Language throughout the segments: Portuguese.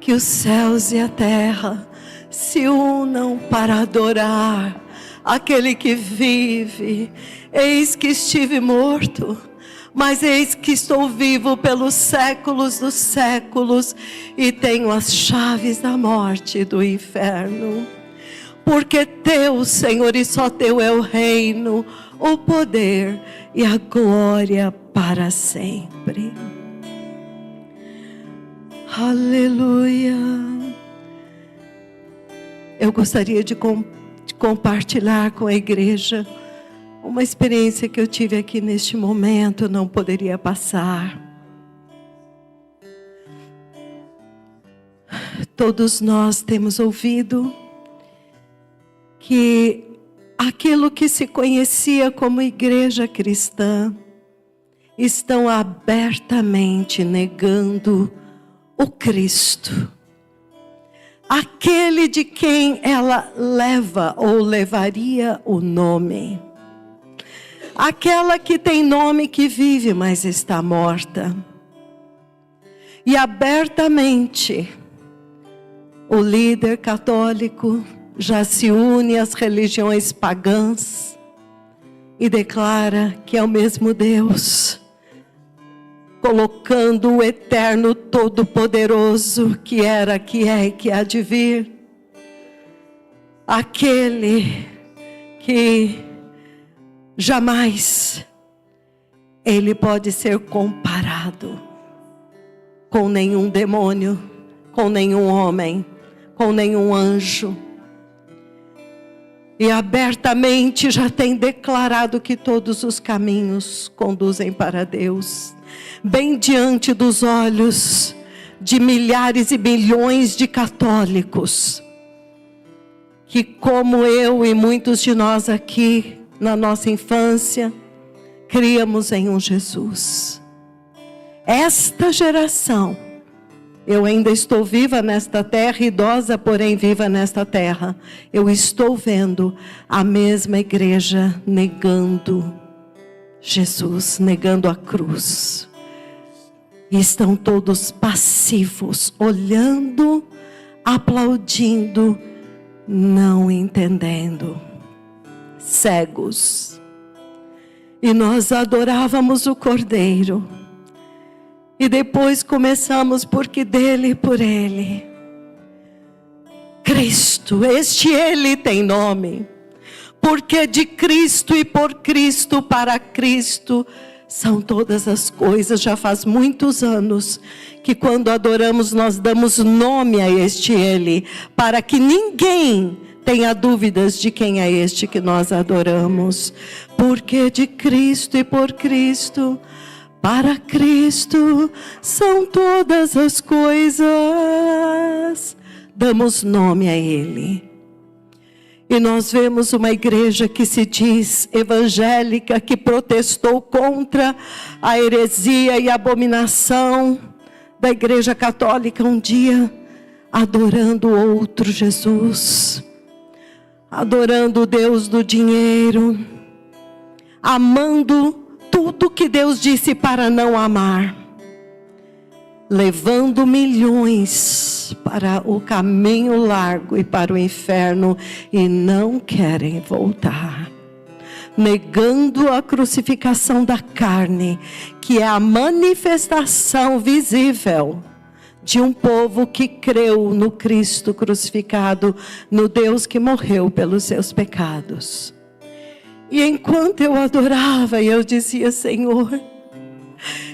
que os céus e a terra se unam para adorar aquele que vive. Eis que estive morto, mas eis que estou vivo pelos séculos dos séculos, e tenho as chaves da morte e do inferno. Porque teu, Senhor, e só teu é o reino, o poder e a glória para sempre. Aleluia. Eu gostaria de compartilhar com a igreja uma experiência que eu tive aqui neste momento, não poderia passar. Todos nós temos ouvido que aquilo que se conhecia como igreja cristã estão abertamente negando o Cristo, aquele de quem ela leva ou levaria o nome. Aquela que tem nome, que vive, mas está morta. E abertamente, o líder católico já se une às religiões pagãs e declara que é o mesmo Deus, colocando o eterno todo-poderoso, que era, que é e que há de vir. Aquele que jamais ele pode ser comparado com nenhum demônio, com nenhum homem, com nenhum anjo. E abertamente já tem declarado que todos os caminhos conduzem para Deus. Bem diante dos olhos de milhares e milhões de católicos, que como eu e muitos de nós aqui, na nossa infância, criamos em um Jesus. Esta geração, eu ainda estou viva nesta terra, idosa, porém viva nesta terra. Eu estou vendo a mesma igreja negando Jesus, negando a cruz. E estão todos passivos, olhando, aplaudindo, não entendendo. Cegos. E nós adorávamos o Cordeiro. E depois começamos porque dele e por ele. Cristo, este ele tem nome. Porque de Cristo e por Cristo, para Cristo, são todas as coisas. Já faz muitos anos que quando adoramos nós damos nome a este ele, para que ninguém tenha dúvidas de quem é este que nós adoramos. Porque de Cristo e por Cristo, para Cristo, são todas as coisas. Damos nome a ele. E nós vemos uma igreja que se diz evangélica, que protestou contra a heresia e a abominação da igreja católica um dia, adorando outro Jesus, adorando o Deus do dinheiro, amando tudo que Deus disse para não amar, levando milhões para o caminho largo e para o inferno, e não querem voltar, negando a crucificação da carne, que é a manifestação visível de um povo que creu no Cristo crucificado, no Deus que morreu pelos seus pecados. E enquanto eu adorava, eu dizia: Senhor,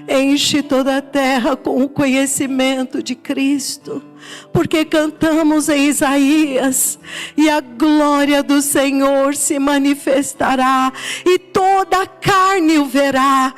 enche toda a terra com o conhecimento de Cristo, porque cantamos em Isaías: e a glória do Senhor se manifestará, e toda a carne o verá.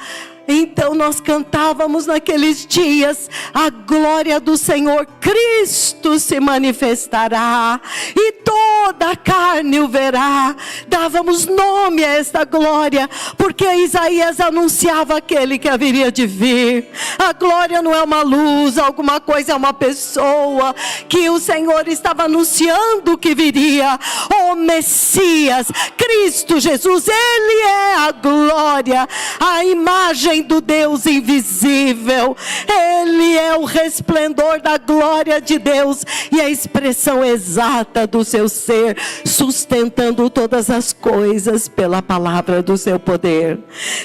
Então nós cantávamos naqueles dias: a glória do Senhor Cristo se manifestará, e toda a carne o verá. Dávamos nome a esta glória, porque Isaías anunciava aquele que haveria de vir. A glória não é uma luz, alguma coisa, é uma pessoa, que o Senhor estava anunciando que viria. O Messias, Cristo Jesus, Ele é a glória, a imagem vem do Deus invisível. Ele é o resplendor da glória de Deus e a expressão exata do seu ser, sustentando todas as coisas pela palavra do seu poder.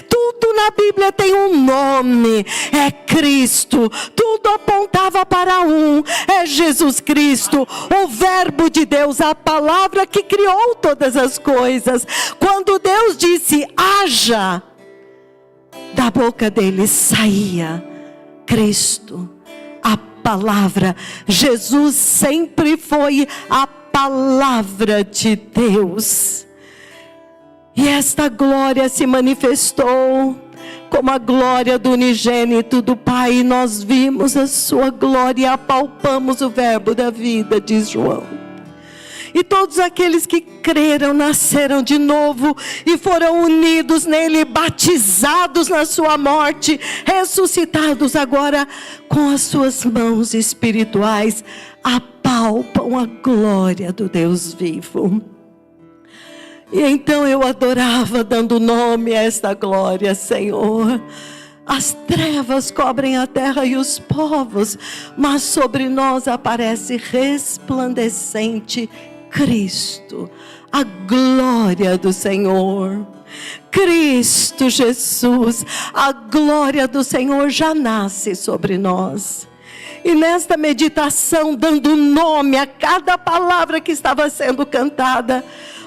Tudo na Bíblia tem um nome, é Cristo. Tudo apontava para é Jesus Cristo, o Verbo de Deus, a palavra que criou todas as coisas. Quando Deus disse haja, da boca dele saía Cristo, a palavra. Jesus sempre foi a palavra de Deus. E esta glória se manifestou como a glória do unigênito do Pai. Nós vimos a sua glória e apalpamos o verbo da vida, diz João. E todos aqueles que creram, nasceram de novo e foram unidos nele, batizados na sua morte, ressuscitados agora com as suas mãos espirituais, apalpam a glória do Deus vivo. E então eu adorava, dando nome a esta glória, Senhor. As trevas cobrem a terra e os povos, mas sobre nós aparece resplandecente Cristo, a glória do Senhor. Cristo Jesus, a glória do Senhor já nasce sobre nós. E nesta meditação, dando nome a cada palavra que estava sendo cantada,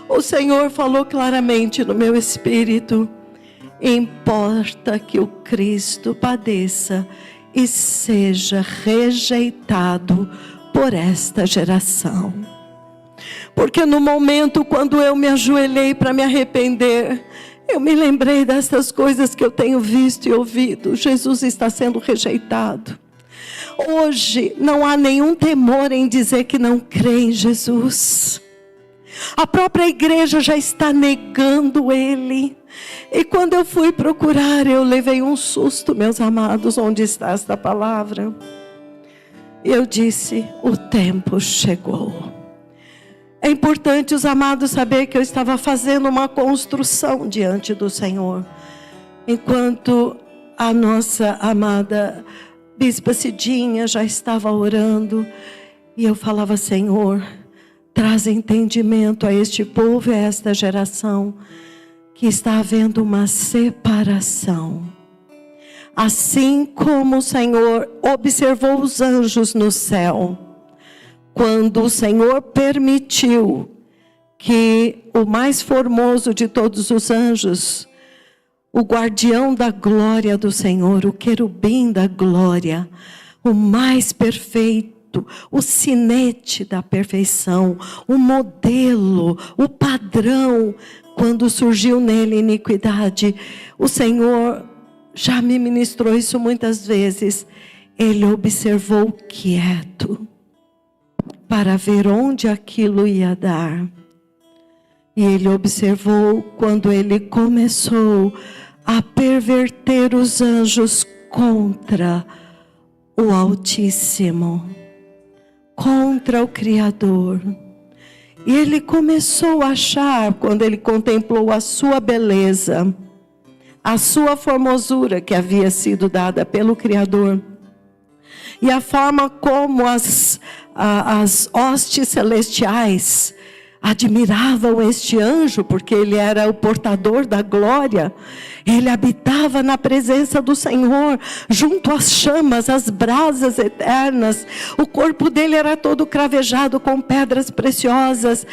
o Senhor falou claramente no meu espírito: importa que o Cristo padeça e seja rejeitado por esta geração. Porque no momento quando eu me ajoelhei para me arrepender, eu me lembrei destas coisas que eu tenho visto e ouvido. Jesus está sendo rejeitado. Hoje não há nenhum temor em dizer que não crê em Jesus. A própria igreja já está negando Ele. E quando eu fui procurar, eu levei um susto, meus amados. Onde está esta palavra? E eu disse: o tempo chegou. É importante os amados saber que eu estava fazendo uma construção diante do Senhor. Enquanto a nossa amada Bispa Cidinha já estava orando. E eu falava: Senhor, traz entendimento a este povo e a esta geração, que está havendo uma separação. Assim como o Senhor observou os anjos no céu, quando o Senhor permitiu que o mais formoso de todos os anjos, o guardião da glória do Senhor, o querubim da glória, o mais perfeito, o sinete da perfeição, o modelo, o padrão, quando surgiu nele iniquidade, o Senhor já me ministrou isso muitas vezes. Ele observou quieto, para ver onde aquilo ia dar. E ele observou quando ele começou a perverter os anjos contra o Altíssimo, contra o Criador. E ele começou a achar, quando ele contemplou a sua beleza, a sua formosura que havia sido dada pelo Criador, e a forma como as hostes celestiais admiravam este anjo, porque ele era o portador da glória. Ele habitava na presença do Senhor, junto às chamas, às brasas eternas. O corpo dele era todo cravejado com pedras preciosas.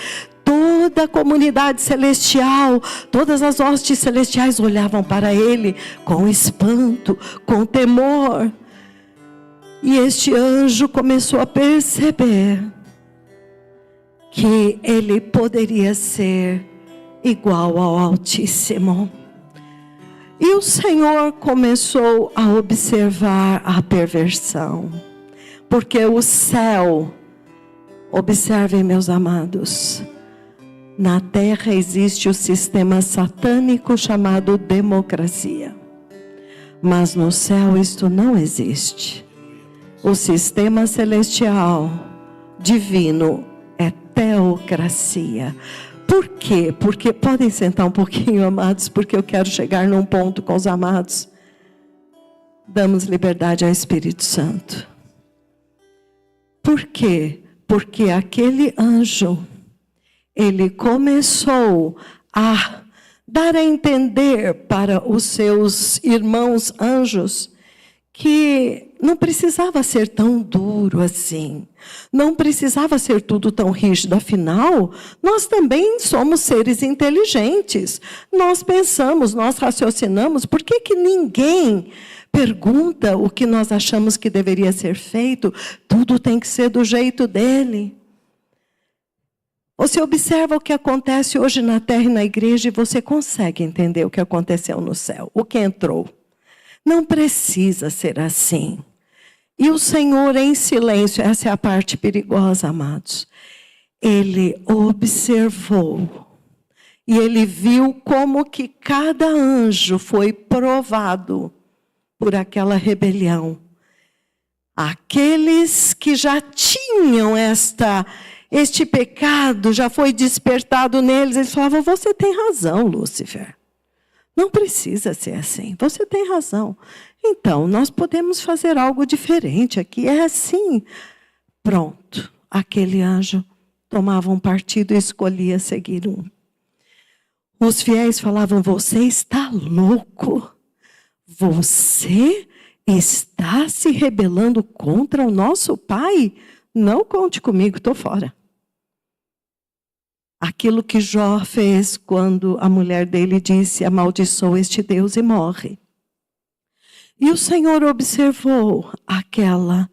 Toda a comunidade celestial, todas as hostes celestiais olhavam para ele com espanto, com temor. E este anjo começou a perceber que ele poderia ser igual ao Altíssimo. E o Senhor começou a observar a perversão. Porque o céu, observem, meus amados, na terra existe o sistema satânico chamado democracia. Mas no céu isto não existe. O sistema celestial, divino, é teocracia. Por quê? Porque podem sentar um pouquinho, amados, porque eu quero chegar num ponto com os amados. damos liberdade ao Espírito Santo. Por quê? Porque aquele anjo, ele começou a dar a entender para os seus irmãos anjos que não precisava ser tão duro assim. Não precisava ser tudo tão rígido. Afinal, nós também somos seres inteligentes. Nós pensamos, nós raciocinamos. Por que que ninguém pergunta o que nós achamos que deveria ser feito? Tudo tem que ser do jeito dele. Você observa o que acontece hoje na terra e na igreja e você consegue entender o que aconteceu no céu, o que entrou. Não precisa ser assim. E o Senhor em silêncio, essa é a parte perigosa, amados. Ele observou e ele viu como que cada anjo foi provado por aquela rebelião. Aqueles que já tinham este pecado, já foi despertado neles, eles falavam, você tem razão, Lúcifer. Não precisa ser assim, você tem razão. Então, nós podemos fazer algo diferente aqui, é assim. Pronto, aquele anjo tomava um partido e escolhia seguir um. Os fiéis falavam, você está louco? Você está se rebelando contra o nosso pai? Não conte comigo, estou fora. Aquilo que Jó fez quando a mulher dele disse, amaldiçoa este Deus e morre. E o Senhor observou aquela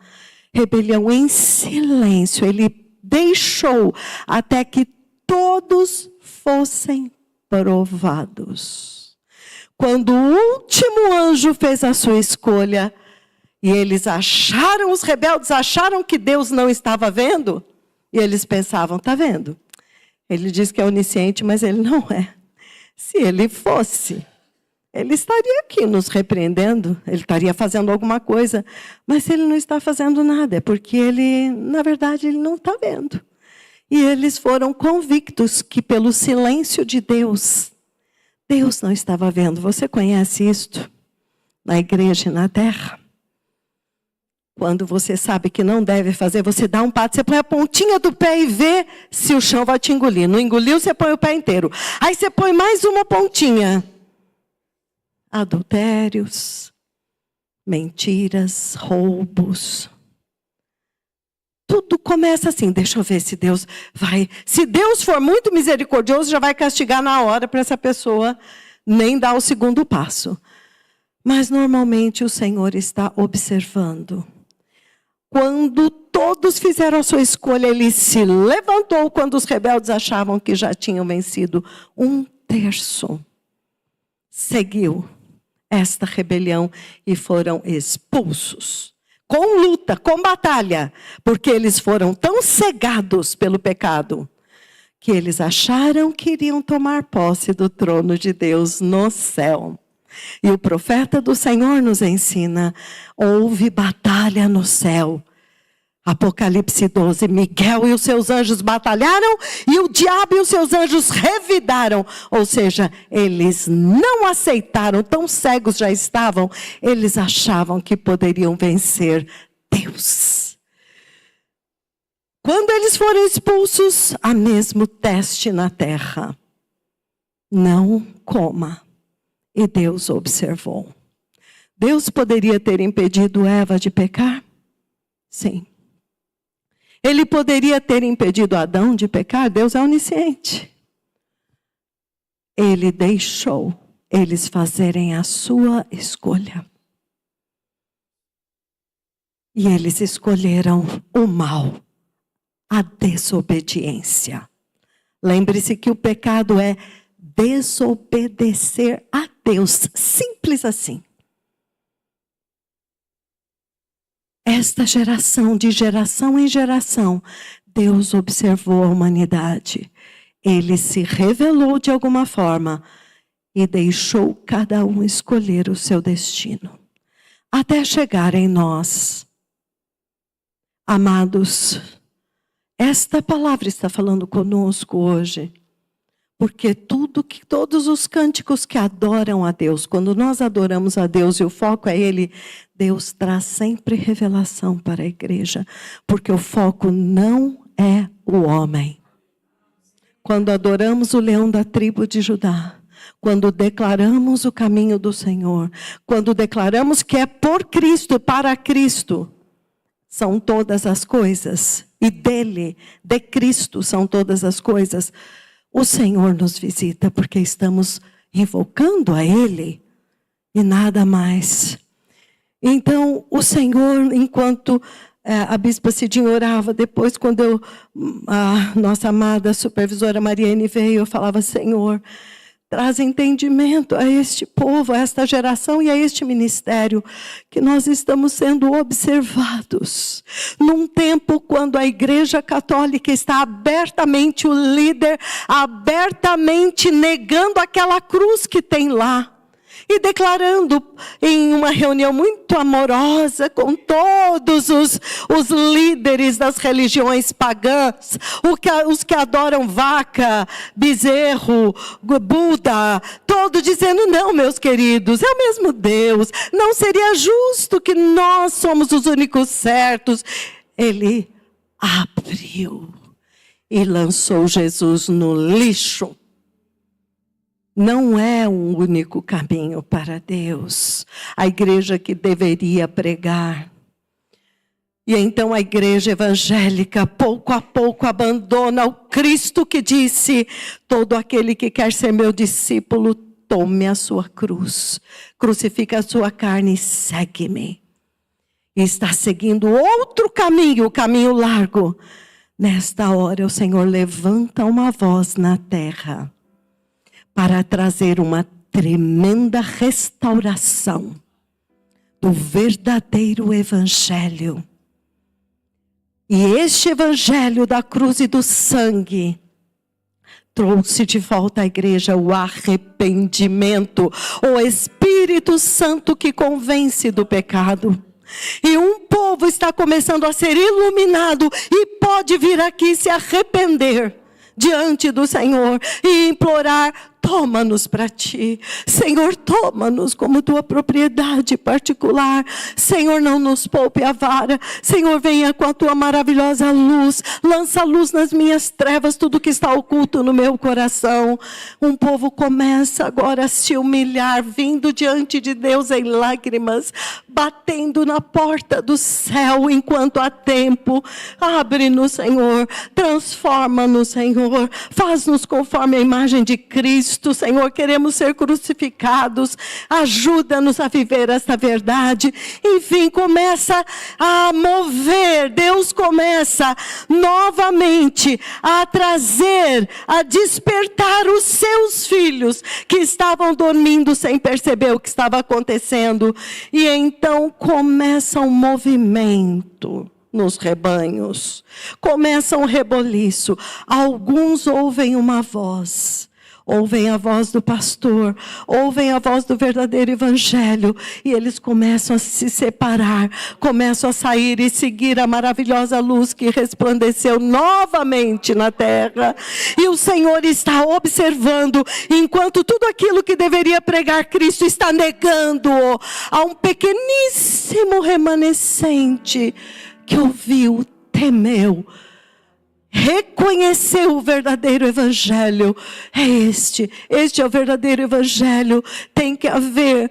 rebelião em silêncio. Ele deixou até que todos fossem provados. Quando o último anjo fez a sua escolha, e eles acharam, os rebeldes acharam que Deus não estava vendo, e eles pensavam, está vendo? Ele diz que é onisciente, mas ele não é. Se ele fosse, ele estaria aqui nos repreendendo, ele estaria fazendo alguma coisa, mas ele não está fazendo nada, é porque ele, na verdade, ele não está vendo. E eles foram convictos que pelo silêncio de Deus, Deus não estava vendo. Você conhece isto? Na igreja e na terra? Quando você sabe que não deve fazer, você dá um passo, você põe a pontinha do pé e vê se o chão vai te engolir. Não engoliu, você põe o pé inteiro. Aí você põe mais uma pontinha. Adultérios, mentiras, roubos. Tudo começa assim, deixa eu ver se Deus vai... Se Deus for muito misericordioso, já vai castigar na hora para essa pessoa nem dar o segundo passo. Mas normalmente o Senhor está observando. Quando todos fizeram a sua escolha, ele se levantou quando os rebeldes achavam que já tinham vencido. 1/3 seguiu esta rebelião e foram expulsos. Com luta, com batalha, porque eles foram tão cegados pelo pecado, que eles acharam que iriam tomar posse do trono de Deus no céu. E o profeta do Senhor nos ensina, houve batalha no céu. Apocalipse 12, Miguel e os seus anjos batalharam e o diabo e os seus anjos revidaram. Ou seja, eles não aceitaram, tão cegos já estavam, eles achavam que poderiam vencer Deus. Quando eles foram expulsos, há mesmo teste na terra. Não coma. E Deus observou. Deus poderia ter impedido Eva de pecar? Sim. Ele poderia ter impedido Adão de pecar? Deus é onisciente. Ele deixou eles fazerem a sua escolha. E eles escolheram o mal, a desobediência. Lembre-se que o pecado é desobedecer a Deus, simples assim. Esta geração, de geração em geração, Deus observou a humanidade. Ele se revelou de alguma forma e deixou cada um escolher o seu destino. Até chegar em nós. Amados, esta palavra está falando conosco hoje. Porque tudo culto, que todos os cânticos que adoram a Deus, quando nós adoramos a Deus e o foco é Ele, Deus traz sempre revelação para a igreja, porque o foco não é o homem. Quando adoramos o leão da tribo de Judá, quando declaramos o caminho do Senhor, quando declaramos que é por Cristo, para Cristo, são todas as coisas, e dele, de Cristo, são todas as coisas, o Senhor nos visita, porque estamos invocando a Ele, e nada mais. Então, o Senhor, enquanto a Bispa Cidinha orava, depois quando a nossa amada supervisora Mariane veio, eu falava, Senhor, traz entendimento a este povo, a esta geração e a este ministério, que nós estamos sendo observados. Num tempo quando a Igreja Católica está abertamente, o líder abertamente negando aquela cruz que tem lá. E declarando em uma reunião muito amorosa com todos os líderes das religiões pagãs, os que adoram vaca, bezerro, Buda, todos dizendo, não, meus queridos, é o mesmo Deus, não seria justo que nós somos os únicos certos. Ele abriu e lançou Jesus no lixo. Não é um único caminho para Deus. A igreja que deveria pregar. E então a igreja evangélica, pouco a pouco, abandona o Cristo que disse, todo aquele que quer ser meu discípulo, tome a sua cruz, crucifica a sua carne e segue-me. E está seguindo outro caminho, o caminho largo. Nesta hora o Senhor levanta uma voz na terra, para trazer uma tremenda restauração do verdadeiro evangelho. E este evangelho da cruz e do sangue trouxe de volta à igreja o arrependimento, o Espírito Santo que convence do pecado. E um povo está começando a ser iluminado e pode vir aqui se arrepender diante do Senhor e implorar, toma-nos para ti. Senhor, toma-nos como tua propriedade particular. Senhor, não nos poupe a vara. Senhor, venha com a tua maravilhosa luz. Lança luz nas minhas trevas, tudo que está oculto no meu coração. Um povo começa agora a se humilhar, vindo diante de Deus em lágrimas, batendo na porta do céu enquanto há tempo. Abre-nos, Senhor. Transforma-nos, Senhor. Faz-nos conforme a imagem de Cristo. Senhor, queremos ser crucificados, ajuda-nos a viver esta verdade. Enfim, começa a mover, Deus começa novamente a trazer, a despertar os seus filhos que estavam dormindo sem perceber o que estava acontecendo. E então começa um movimento nos rebanhos, começa um reboliço. Alguns ouvem uma voz, ouvem a voz do pastor, ouvem a voz do verdadeiro evangelho, e eles começam a se separar, começam a sair e seguir a maravilhosa luz que resplandeceu novamente na terra. E o Senhor está observando, enquanto tudo aquilo que deveria pregar Cristo está negando-o, a um pequeníssimo remanescente que ouviu, temeu, reconheceu o verdadeiro evangelho. É este é o verdadeiro evangelho. Tem que haver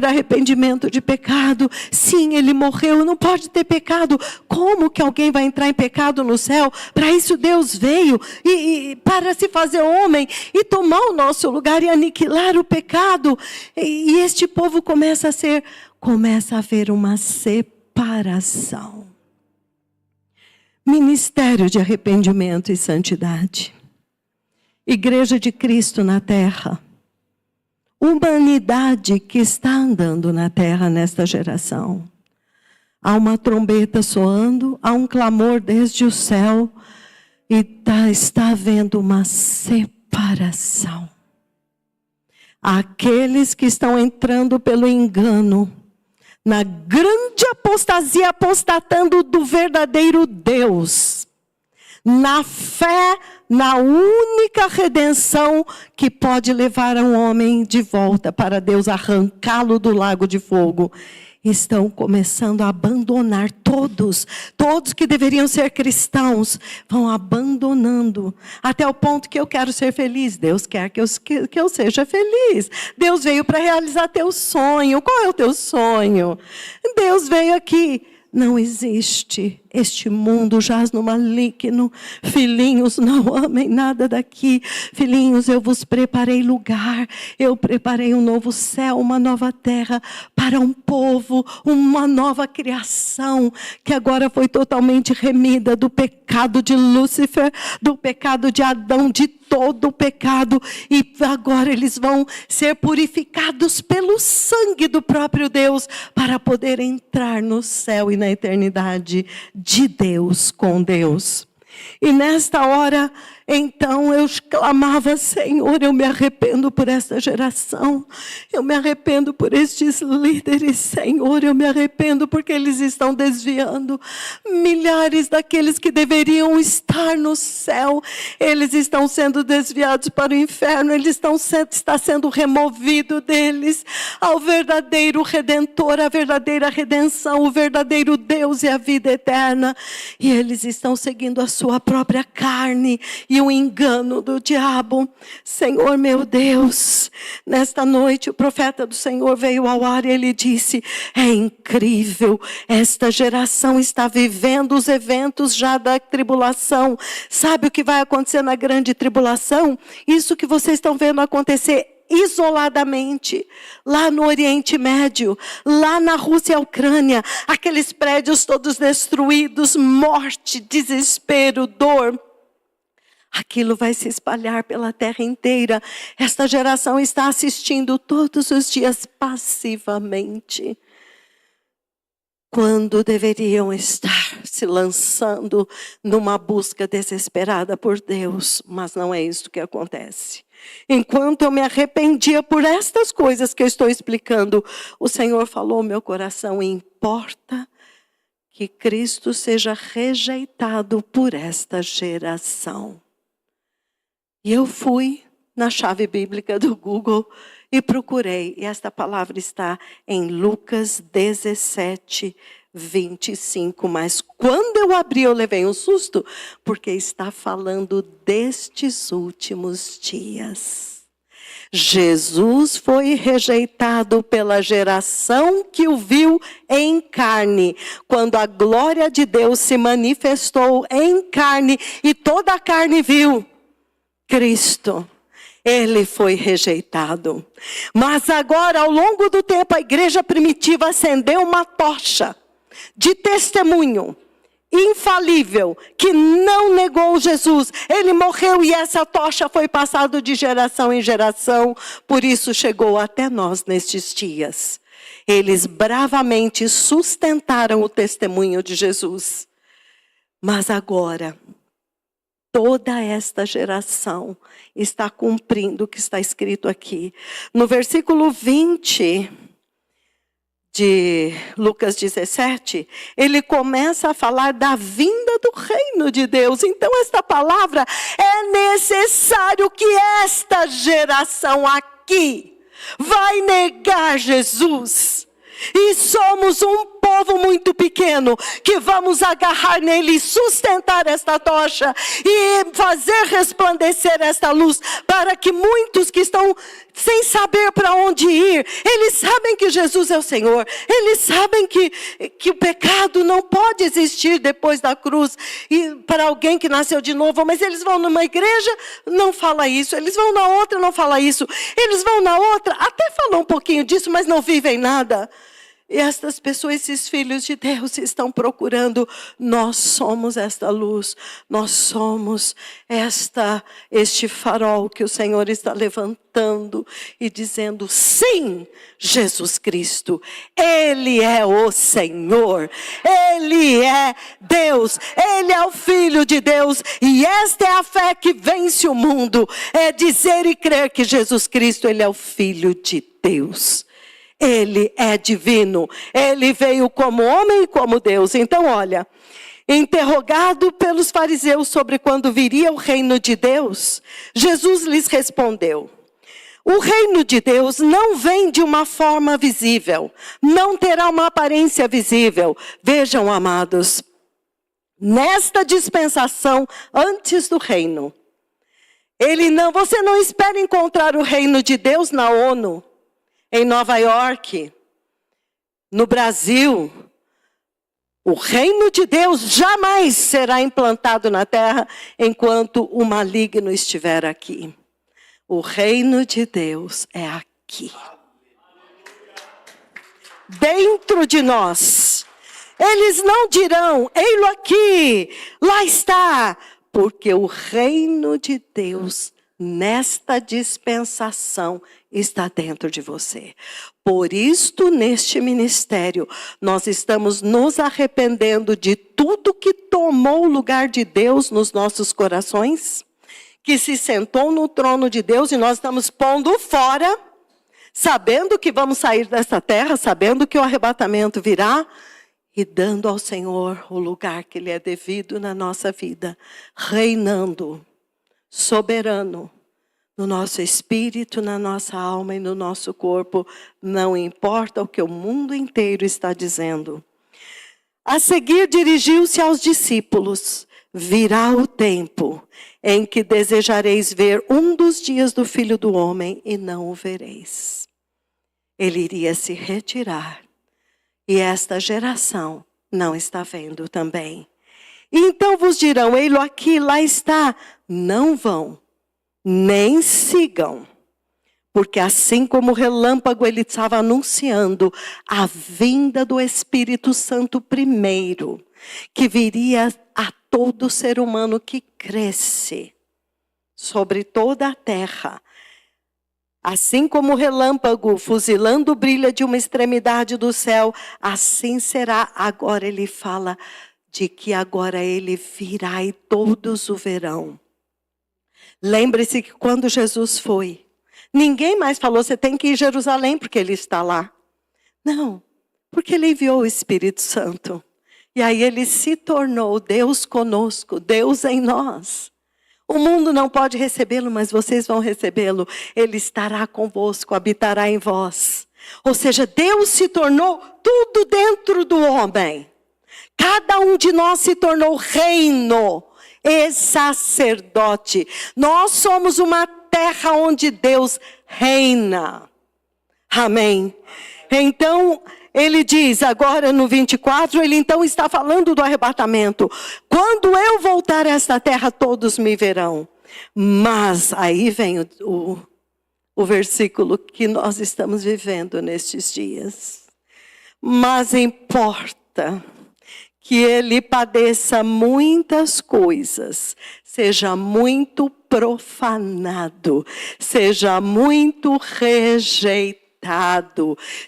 arrependimento de pecado. Sim, ele morreu, não pode ter pecado. Como que alguém vai entrar em pecado no céu? Para isso Deus veio, e para se fazer homem e tomar o nosso lugar e aniquilar o pecado. E este povo começa a haver uma separação. Ministério de arrependimento e santidade. Igreja de Cristo na terra. Humanidade que está andando na terra nesta geração. Há uma trombeta soando, há um clamor desde o céu, e está havendo uma separação. Aqueles que estão entrando pelo engano, na grande apostasia, apostatando do verdadeiro Deus. na fé, na única redenção que pode levar um homem de volta para Deus, arrancá-lo do lago de fogo, estão começando a abandonar todos que deveriam ser cristãos, vão abandonando, até o ponto que eu quero ser feliz. Deus quer que eu seja feliz. Deus veio para realizar teu sonho. Qual é o teu sonho? Deus veio aqui. Não existe. Este mundo jaz no maligno. Filhinhos, não amem nada daqui. Filhinhos, eu vos preparei lugar. Eu preparei um novo céu, uma nova terra para um povo, uma nova criação que agora foi totalmente remida do pecado de Lúcifer, do pecado de Adão, de todo o pecado. E agora eles vão ser purificados pelo sangue do próprio Deus para poder entrar no céu e na eternidade de Deus com Deus. E nesta hora, então, eu clamava: Senhor, eu me arrependo por esta geração. Eu me arrependo por estes líderes, Senhor. Eu me arrependo porque eles estão desviando milhares daqueles que deveriam estar no céu. Eles estão sendo desviados para o inferno. Está sendo removido deles ao verdadeiro Redentor, a verdadeira redenção, o verdadeiro Deus e a vida eterna. E eles estão seguindo a sua própria carne e o engano do diabo. Senhor meu Deus, nesta noite o profeta do Senhor veio ao ar e ele disse: é incrível, esta geração está vivendo os eventos já da tribulação. Sabe o que vai acontecer na grande tribulação? Isso que vocês estão vendo acontecer isoladamente, lá no Oriente Médio, lá na Rússia e Ucrânia, aqueles prédios todos destruídos, morte, desespero, dor. Aquilo vai se espalhar pela terra inteira. Esta geração está assistindo todos os dias passivamente, quando deveriam estar se lançando numa busca desesperada por Deus. Mas não é isso que acontece. Enquanto eu me arrependia por estas coisas que eu estou explicando, o Senhor falou ao meu coração: importa que Cristo seja rejeitado por esta geração. E eu fui na chave bíblica do Google e procurei. E esta palavra está em Lucas 17, 25. Mas quando eu abri, eu levei um susto, porque está falando destes últimos dias. Jesus foi rejeitado pela geração que o viu em carne. Quando a glória de Deus se manifestou em carne e toda a carne viu Cristo, ele foi rejeitado. Mas agora, ao longo do tempo, a igreja primitiva acendeu uma tocha de testemunho infalível, que não negou Jesus. Ele morreu e essa tocha foi passada de geração em geração. Por isso chegou até nós nestes dias. Eles bravamente sustentaram o testemunho de Jesus. Mas agora, toda esta geração está cumprindo o que está escrito aqui. No versículo 20 de Lucas 17, ele começa a falar da vinda do reino de Deus. Então esta palavra é necessário que esta geração aqui vai negar Jesus. E somos um povo muito pequeno que vamos agarrar nele e sustentar esta tocha e fazer resplandecer esta luz para que muitos que estão sem saber para onde ir, eles sabem que Jesus é o Senhor, eles sabem que o pecado não pode existir depois da cruz e para alguém que nasceu de novo, mas eles vão numa igreja, não fala isso, eles vão na outra, não fala isso, eles vão na outra, até falam um pouquinho disso, mas não vivem nada. E estas pessoas, esses filhos de Deus estão procurando. Nós somos esta luz, nós somos este farol que o Senhor está levantando e dizendo: sim, Jesus Cristo, Ele é o Senhor, Ele é Deus, Ele é o Filho de Deus. E esta é a fé que vence o mundo, é dizer e crer que Jesus Cristo, Ele é o Filho de Deus. Ele é divino, ele veio como homem e como Deus. Então olha, Interrogado pelos fariseus sobre quando viria o reino de Deus, Jesus lhes respondeu: o reino de Deus não vem de uma forma visível, não terá uma aparência visível. Vejam, amados, nesta dispensação antes do reino, você não espera encontrar o reino de Deus na ONU, em Nova York, no Brasil. O reino de Deus jamais será implantado na terra enquanto o maligno estiver aqui. O reino de Deus é aqui. Dentro de nós. Eles não dirão, ei-lo aqui, lá está. Porque o reino de Deus, nesta dispensação, está dentro de você. Por isto, neste ministério, nós estamos nos arrependendo de tudo que tomou o lugar de Deus nos nossos corações, que se sentou no trono de Deus, e nós estamos pondo fora, sabendo que vamos sair dessa terra, sabendo que o arrebatamento virá, e dando ao Senhor o lugar que lhe é devido na nossa vida, reinando, soberano, no nosso espírito, na nossa alma e no nosso corpo, não importa o que o mundo inteiro está dizendo. A seguir dirigiu-se aos discípulos: virá o tempo em que desejareis ver um dos dias do Filho do Homem e não o vereis. Ele iria se retirar e esta geração não está vendo também. Então vos dirão, ei-lo aqui, lá está. Não vão, nem sigam. Porque assim como o relâmpago, ele estava anunciando a vinda do Espírito Santo primeiro, que viria a todo ser humano que cresce sobre toda a terra. Assim como o relâmpago fuzilando brilha de uma extremidade do céu, assim será. Agora ele fala de que agora ele virá e todos o verão. Lembre-se que quando Jesus foi, ninguém mais falou, você tem que ir a Jerusalém porque ele está lá. Não, porque ele enviou o Espírito Santo. E aí ele se tornou Deus conosco, Deus em nós. O mundo não pode recebê-lo, mas vocês vão recebê-lo. Ele estará convosco, habitará em vós. Ou seja, Deus se tornou tudo dentro do homem. Cada um de nós se tornou reino e sacerdote. Nós somos uma terra onde Deus reina. Amém. Então, ele diz agora no 24, ele então está falando do arrebatamento. Quando eu voltar a esta terra, todos me verão. Mas aí vem o versículo que nós estamos vivendo nestes dias. Mas importa que ele padeça muitas coisas, seja muito profanado, seja muito rejeitado,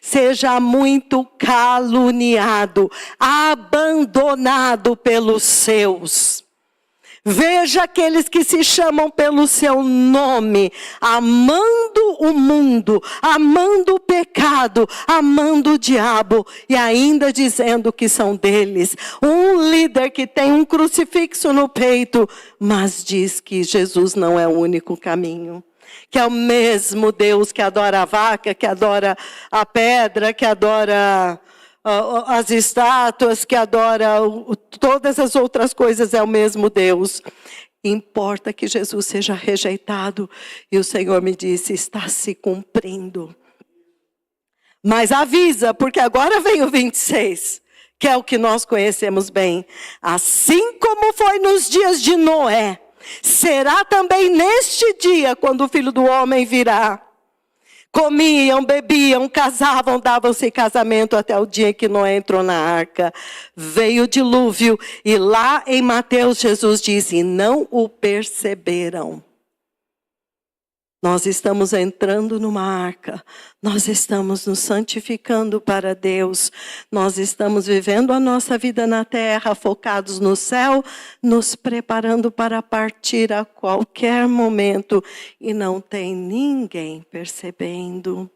seja muito caluniado, abandonado pelos seus. Veja aqueles que se chamam pelo seu nome, amando o mundo, amando o pecado, amando o diabo e ainda dizendo que são deles. Um líder que tem um crucifixo no peito, mas diz que Jesus não é o único caminho. Que é o mesmo Deus que adora a vaca, que adora a pedra, que adora as estátuas, que adora todas as outras coisas, é o mesmo Deus. Importa que Jesus seja rejeitado. E o Senhor me disse, está se cumprindo. Mas avisa, porque agora vem o 26, que é o que nós conhecemos bem. Assim como foi nos dias de Noé, será também neste dia, quando o Filho do Homem virá. Comiam, bebiam, casavam, davam-se em casamento até o dia que Noé entrou na arca. Veio o dilúvio e lá em Mateus Jesus diz, e não o perceberam. Nós estamos entrando numa arca, nós estamos nos santificando para Deus, nós estamos vivendo a nossa vida na terra, focados no céu, nos preparando para partir a qualquer momento e não tem ninguém percebendo.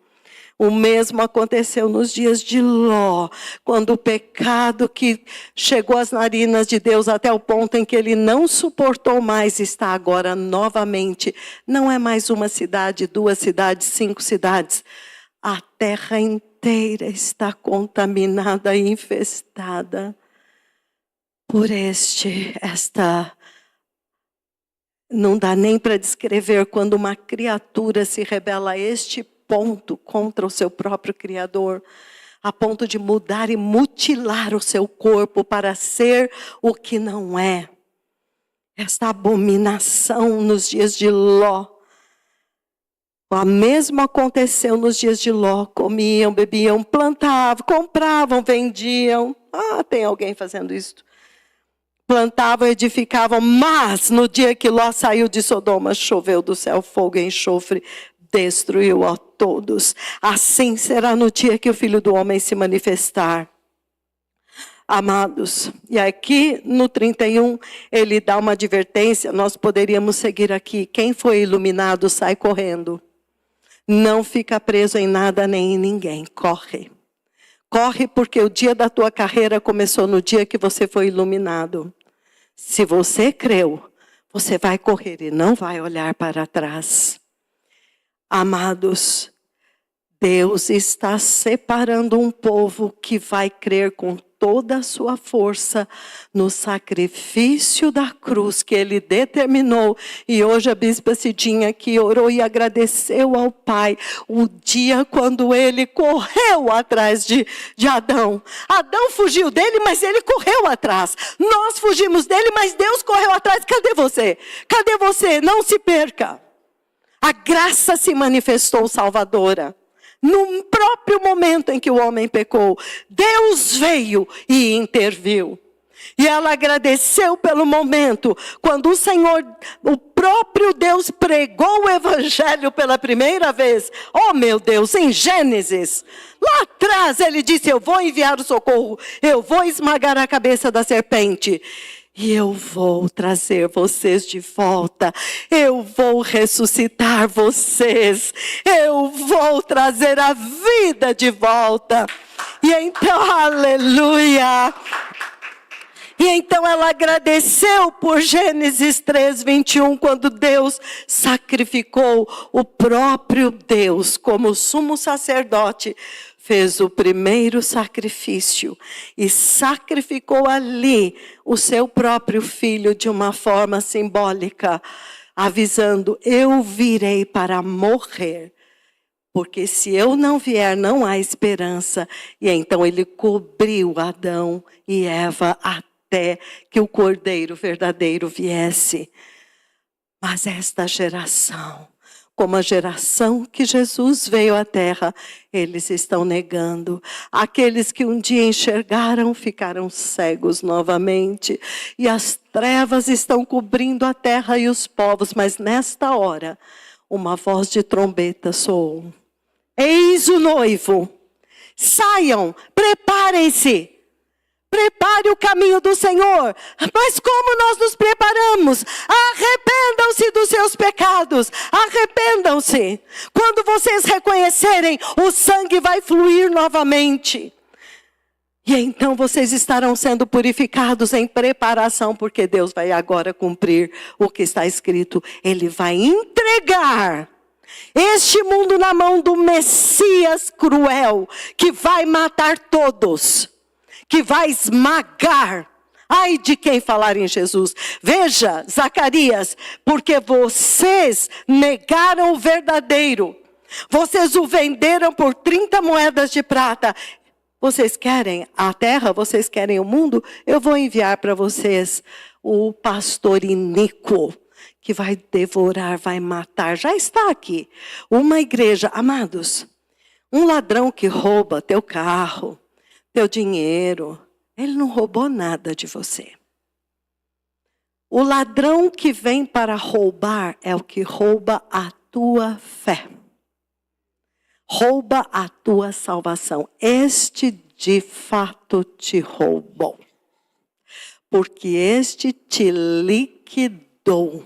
O mesmo aconteceu nos dias de Ló, quando o pecado que chegou às narinas de Deus até o ponto em que ele não suportou mais está agora novamente. Não é mais uma cidade, 2 cidades, 5 cidades. A terra inteira está contaminada e infestada por esta. Não dá nem para descrever quando uma criatura se rebela a este ponto contra o seu próprio Criador, a ponto de mudar e mutilar o seu corpo para ser o que não é. Esta abominação nos dias de Ló. O mesmo aconteceu nos dias de Ló. Comiam, bebiam, plantavam, compravam, vendiam. Tem alguém fazendo isso. Plantavam, edificavam, mas no dia que Ló saiu de Sodoma, choveu do céu fogo e enxofre, destruiu a todos. Assim será no dia que o Filho do Homem se manifestar. Amados, e aqui no 31, ele dá uma advertência, nós poderíamos seguir aqui. Quem foi iluminado sai correndo. Não fica preso em nada nem em ninguém, corre. Corre porque o dia da tua carreira começou no dia que você foi iluminado. Se você creu, você vai correr e não vai olhar para trás. Amados, Deus está separando um povo que vai crer com toda a sua força no sacrifício da cruz que Ele determinou. E hoje a bispa Cidinha aqui orou e agradeceu ao Pai o dia quando Ele correu atrás de Adão. Adão fugiu dele, mas ele correu atrás. Nós fugimos dele, mas Deus correu atrás. Cadê você? Cadê você? Não se perca. A graça se manifestou salvadora. No próprio momento em que o homem pecou, Deus veio e interviu. E ela agradeceu pelo momento, quando o Senhor, o próprio Deus pregou o Evangelho pela primeira vez. Oh meu Deus, em Gênesis, lá atrás ele disse, eu vou enviar o socorro, eu vou esmagar a cabeça da serpente. E eu vou trazer vocês de volta. Eu vou ressuscitar vocês. Eu vou trazer a vida de volta. E então, aleluia. E então ela agradeceu por Gênesis 3:21, quando Deus sacrificou o próprio Deus como sumo sacerdote. Fez o primeiro sacrifício e sacrificou ali o seu próprio filho de uma forma simbólica, avisando, eu virei para morrer, porque se eu não vier não há esperança. E então ele cobriu Adão e Eva até que o Cordeiro verdadeiro viesse. Mas esta geração, como a geração que Jesus veio à terra, eles estão negando. Aqueles que um dia enxergaram ficaram cegos novamente. E as trevas estão cobrindo a terra e os povos. Mas nesta hora, uma voz de trombeta soou. Eis o noivo. Saiam, preparem-se. Prepare o caminho do Senhor. Mas como nós nos preparamos? Arrependam-se dos seus pecados. Arrependam-se. Quando vocês reconhecerem, o sangue vai fluir novamente. E então vocês estarão sendo purificados em preparação, porque Deus vai agora cumprir o que está escrito. Ele vai entregar este mundo na mão do Messias cruel, que vai matar todos. Que vai esmagar. Ai de quem falar em Jesus. Veja, Zacarias, porque vocês negaram o verdadeiro. Vocês o venderam por 30 moedas de prata. Vocês querem a terra? Vocês querem o mundo? Eu vou enviar para vocês o pastor iníquo, que vai devorar, vai matar. Já está aqui. Uma igreja, amados, um ladrão que rouba teu carro, teu dinheiro, ele não roubou nada de você. O ladrão que vem para roubar é o que rouba a tua fé. Rouba a tua salvação. Este de fato te roubou. Porque este te liquidou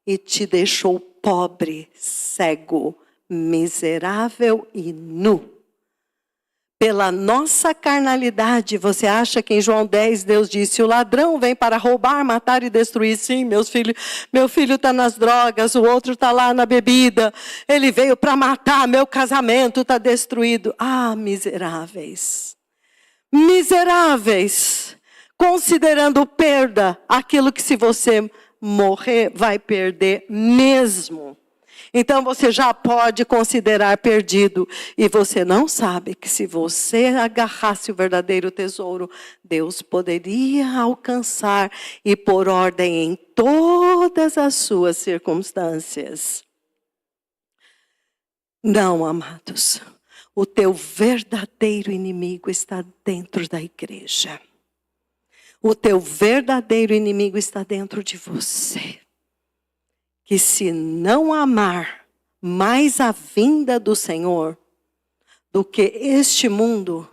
e te deixou pobre, cego, miserável e nu. Pela nossa carnalidade, você acha que em João 10 Deus disse, o ladrão vem para roubar, matar e destruir. Sim, meu filho está nas drogas, o outro está lá na bebida. Ele veio para matar, meu casamento está destruído. Ah, miseráveis. Miseráveis. Considerando perda, aquilo que se você morrer, vai perder mesmo. Então você já pode considerar perdido. E você não sabe que se você agarrasse o verdadeiro tesouro, Deus poderia alcançar e pôr ordem em todas as suas circunstâncias. Não, amados. O teu verdadeiro inimigo está dentro da igreja. O teu verdadeiro inimigo está dentro de você. Que se não amar mais a vinda do Senhor do que este mundo,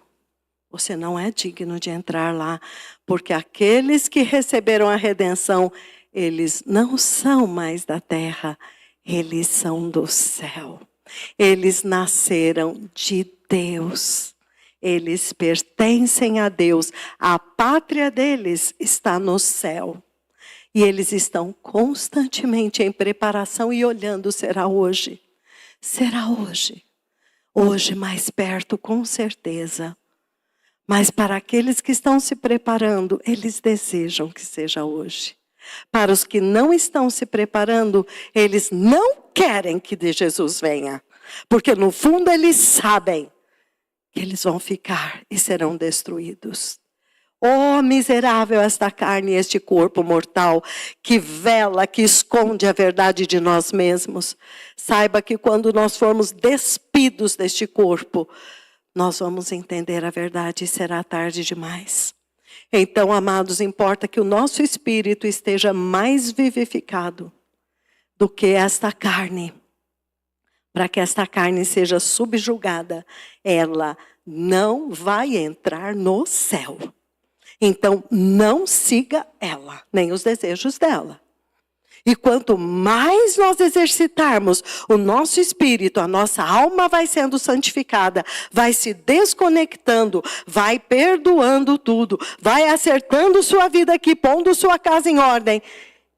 você não é digno de entrar lá. Porque aqueles que receberam a redenção, eles não são mais da terra, eles são do céu. Eles nasceram de Deus. Eles pertencem a Deus. A pátria deles está no céu. E eles estão constantemente em preparação e olhando, será hoje? Será hoje. Hoje mais perto, com certeza. Mas para aqueles que estão se preparando, eles desejam que seja hoje. Para os que não estão se preparando, eles não querem que Jesus venha. Porque no fundo eles sabem que eles vão ficar e serão destruídos. Oh, miserável esta carne e este corpo mortal, que vela, que esconde a verdade de nós mesmos. Saiba que quando nós formos despidos deste corpo, nós vamos entender a verdade e será tarde demais. Então, amados, importa que o nosso espírito esteja mais vivificado do que esta carne. Para que esta carne seja subjugada, ela não vai entrar no céu. Então, não siga ela, nem os desejos dela. E quanto mais nós exercitarmos o nosso espírito, a nossa alma vai sendo santificada, vai se desconectando, vai perdoando tudo, vai acertando sua vida aqui, pondo sua casa em ordem.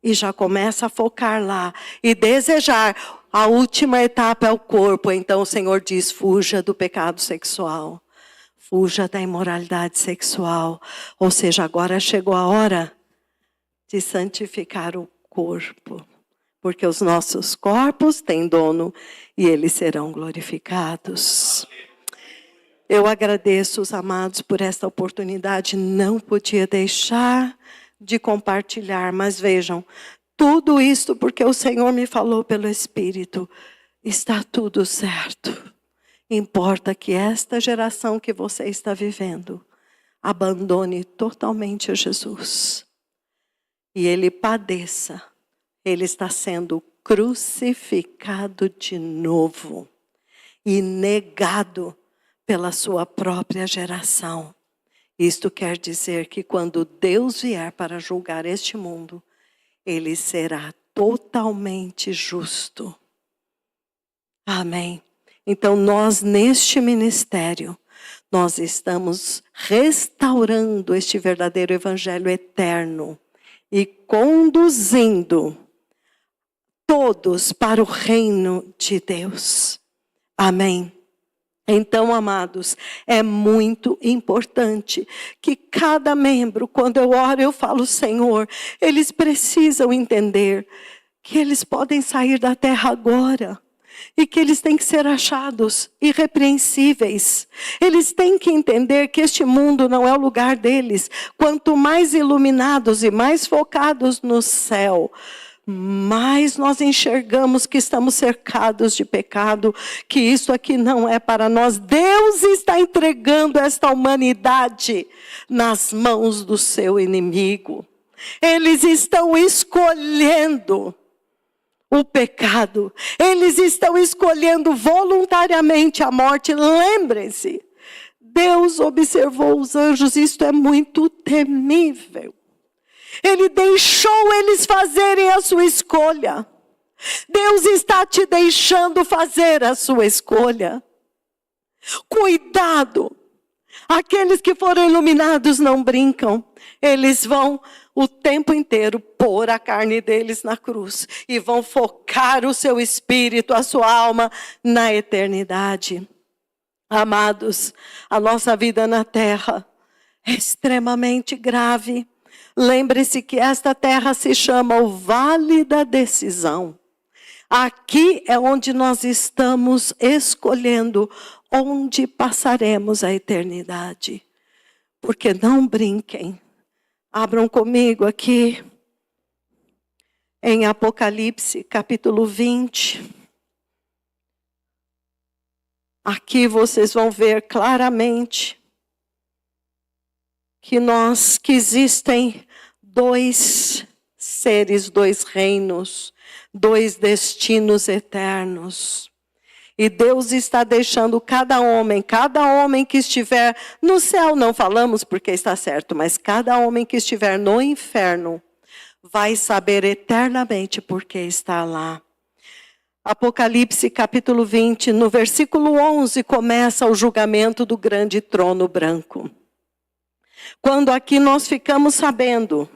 E já começa a focar lá e desejar. A última etapa é o corpo. Então o Senhor diz, fuja do pecado sexual. Fuja da imoralidade sexual. Ou seja, agora chegou a hora de santificar o corpo. Porque os nossos corpos têm dono e eles serão glorificados. Eu agradeço os amados por esta oportunidade. Não podia deixar de compartilhar. Mas vejam, tudo isto porque o Senhor me falou pelo Espírito. Está tudo certo. Importa que esta geração que você está vivendo abandone totalmente a Jesus. E ele padeça. Ele está sendo crucificado de novo. E negado pela sua própria geração. Isto quer dizer que quando Deus vier para julgar este mundo, ele será totalmente justo. Amém. Então nós neste ministério, nós estamos restaurando este verdadeiro evangelho eterno e conduzindo todos para o reino de Deus. Amém. Então, amados, é muito importante que cada membro, quando eu oro, eu falo, Senhor, eles precisam entender que eles podem sair da terra agora. E que eles têm que ser achados irrepreensíveis. Eles têm que entender que este mundo não é o lugar deles. Quanto mais iluminados e mais focados no céu, mais nós enxergamos que estamos cercados de pecado, que isso aqui não é para nós. Deus está entregando esta humanidade nas mãos do seu inimigo. Eles estão escolhendo o pecado. Eles estão escolhendo voluntariamente a morte. Lembrem-se, Deus observou os anjos, isto é muito temível. Ele deixou eles fazerem a sua escolha. Deus está te deixando fazer a sua escolha. Cuidado! Aqueles que foram iluminados não brincam. Eles vão o tempo inteiro pôr a carne deles na cruz. E vão focar o seu espírito, a sua alma na eternidade. Amados, a nossa vida na terra é extremamente grave. Lembre-se que esta terra se chama o Vale da Decisão. Aqui é onde nós estamos escolhendo onde passaremos a eternidade. Porque não brinquem. Abram comigo aqui em Apocalipse, capítulo 20. Aqui vocês vão ver claramente que existem dois seres, dois reinos, dois destinos eternos. E Deus está deixando cada homem que estiver no céu, não falamos porque está certo, mas cada homem que estiver no inferno vai saber eternamente porque está lá. Apocalipse capítulo 20, no versículo 11, começa o julgamento do grande trono branco. Quando aqui nós ficamos sabendo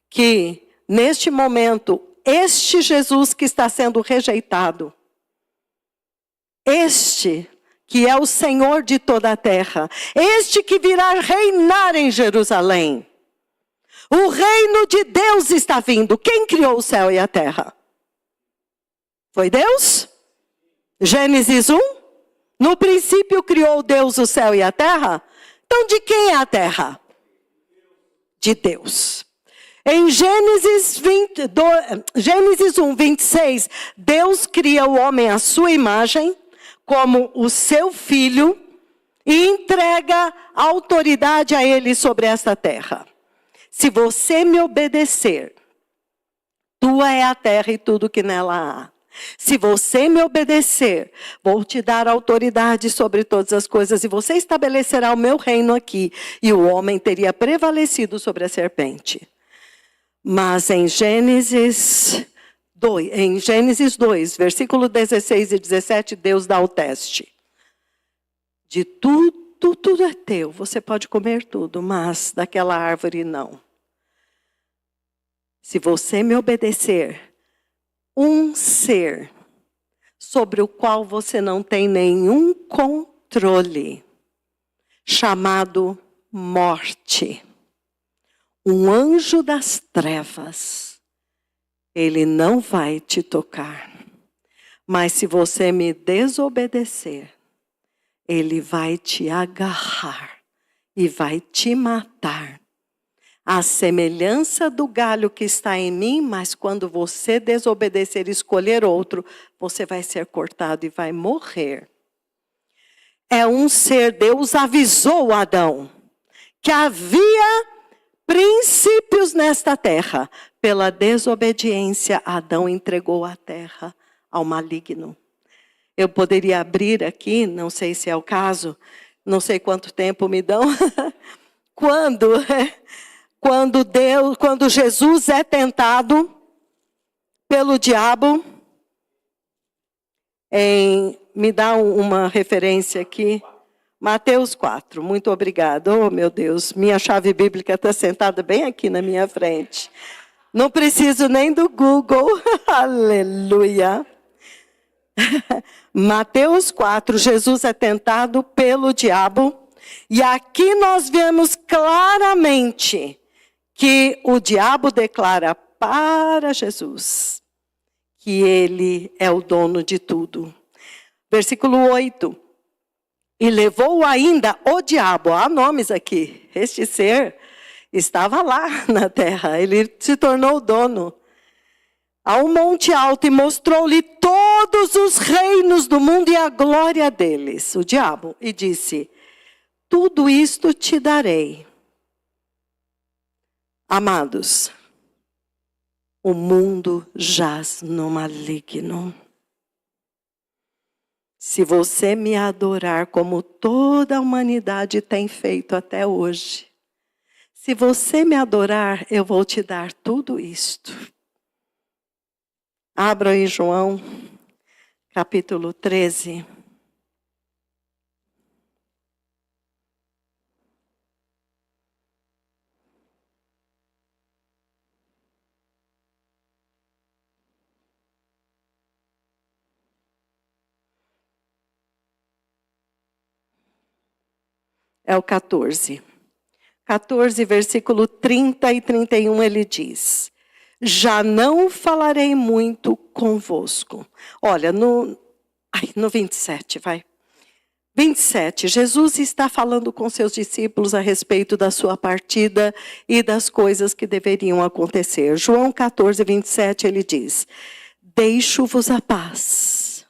que, neste momento, este Jesus que está sendo rejeitado, este que é o Senhor de toda a terra, este que virá reinar em Jerusalém, o reino de Deus está vindo. Quem criou o céu e a terra? Foi Deus? Gênesis 1? No princípio criou Deus o céu e a terra? Então de quem é a terra? De Deus. Em Gênesis 1, 26, Deus cria o homem à sua imagem, como o seu filho, e entrega a autoridade a ele sobre esta terra. Se você me obedecer, tua é a terra e tudo que nela há. Se você me obedecer, vou te dar autoridade sobre todas as coisas, e você estabelecerá o meu reino aqui. E o homem teria prevalecido sobre a serpente. Mas em Gênesis 2, versículo 16 e 17, Deus dá o teste. De tudo é teu, você pode comer tudo, mas daquela árvore não. Se você me obedecer, um ser sobre o qual você não tem nenhum controle, chamado morte, um anjo das trevas, ele não vai te tocar. Mas se você me desobedecer, ele vai te agarrar e vai te matar. A semelhança do galho que está em mim, mas quando você desobedecer e escolher outro, você vai ser cortado e vai morrer. É um ser, Deus avisou Adão que havia princípios nesta terra. Pela desobediência, Adão entregou a terra ao maligno. Eu poderia abrir aqui, não sei se é o caso, não sei quanto tempo me dão, quando Jesus é tentado pelo diabo, me dá uma referência aqui, Mateus 4, muito obrigada. Oh meu Deus, minha chave bíblica está sentada bem aqui na minha frente. Não preciso nem do Google, aleluia. Mateus 4, Jesus é tentado pelo diabo, e aqui nós vemos claramente que o diabo declara para Jesus que ele é o dono de tudo. Versículo 8. E levou ainda o diabo, há nomes aqui, este ser estava lá na terra, ele se tornou o dono, a um monte alto e mostrou-lhe todos os reinos do mundo e a glória deles, o diabo, e disse: tudo isto te darei. Amados, o mundo jaz no maligno. Se você me adorar como toda a humanidade tem feito até hoje, se você me adorar, eu vou te dar tudo isto. Abra aí João, capítulo 13. É o 14. 14, versículo 30 e 31, ele diz: já não falarei muito convosco. Olha, no 27, vai. 27, Jesus está falando com seus discípulos a respeito da sua partida e das coisas que deveriam acontecer. João 14, 27, ele diz: deixo-vos a paz.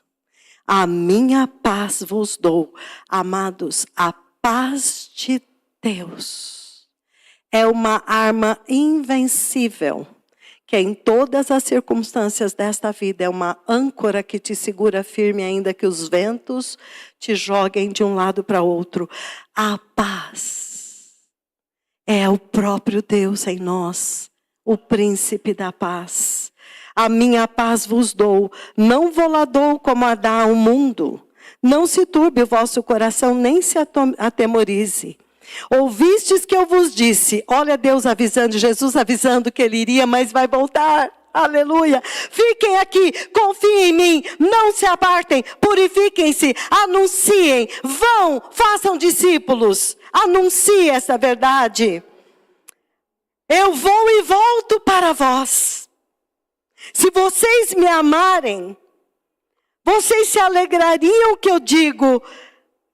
A minha paz vos dou. Amados, a paz de Deus é uma arma invencível, que em todas as circunstâncias desta vida é uma âncora que te segura firme, ainda que os ventos te joguem de um lado para outro. A paz é o próprio Deus em nós, o príncipe da paz. A minha paz vos dou, não vou lá dou como a dá ao mundo. Não se turbe o vosso coração, nem se atemorize. Ouvistes que eu vos disse, olha Deus avisando, Jesus avisando que ele iria, mas vai voltar. Aleluia. Fiquem aqui, confiem em mim, não se apartem, purifiquem-se, anunciem, vão, façam discípulos, anuncie essa verdade. Eu vou e volto para vós. Se vocês me amarem, vocês se alegrariam que eu digo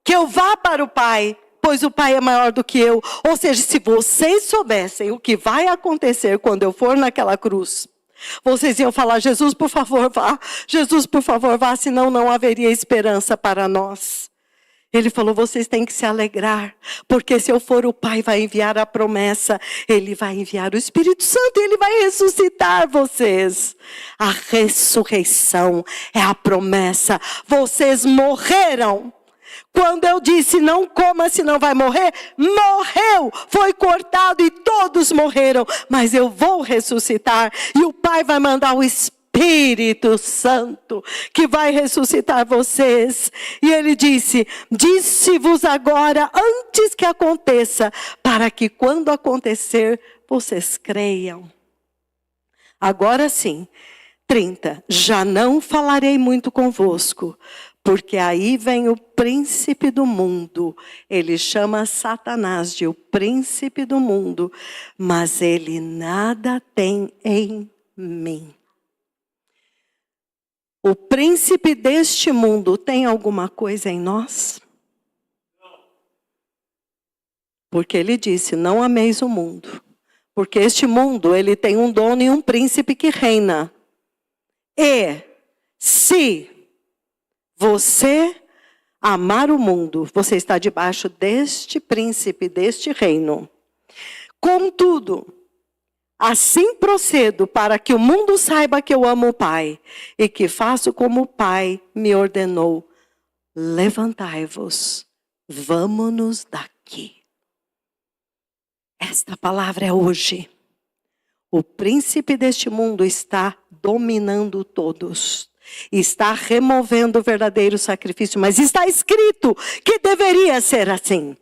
que eu vá para o Pai, pois o Pai é maior do que eu. Ou seja, se vocês soubessem o que vai acontecer quando eu for naquela cruz, vocês iam falar: Jesus, por favor, vá. Jesus, por favor, vá, senão não haveria esperança para nós. Ele falou: vocês têm que se alegrar, porque se eu for, o Pai vai enviar a promessa, Ele vai enviar o Espírito Santo, Ele vai ressuscitar vocês. A ressurreição é a promessa. Vocês morreram. Quando eu disse não coma senão vai morrer, morreu, foi cortado e todos morreram. Mas eu vou ressuscitar e o Pai vai mandar o Espírito Santo que vai ressuscitar vocês. E ele disse-vos agora antes que aconteça, para que quando acontecer vocês creiam. Agora sim, 30, já não falarei muito convosco, porque aí vem o príncipe do mundo. Ele chama Satanás de o príncipe do mundo, mas ele nada tem em mim. O príncipe deste mundo tem alguma coisa em nós? Porque ele disse: não ameis o mundo. Porque este mundo, ele tem um dono e um príncipe que reina. E se você amar o mundo, você está debaixo deste príncipe, deste reino. Contudo, assim procedo para que o mundo saiba que eu amo o Pai e que faço como o Pai me ordenou. Levantai-vos, vamo-nos daqui. Esta palavra é hoje. O príncipe deste mundo está dominando todos. Está removendo o verdadeiro sacrifício, mas está escrito que deveria ser assim.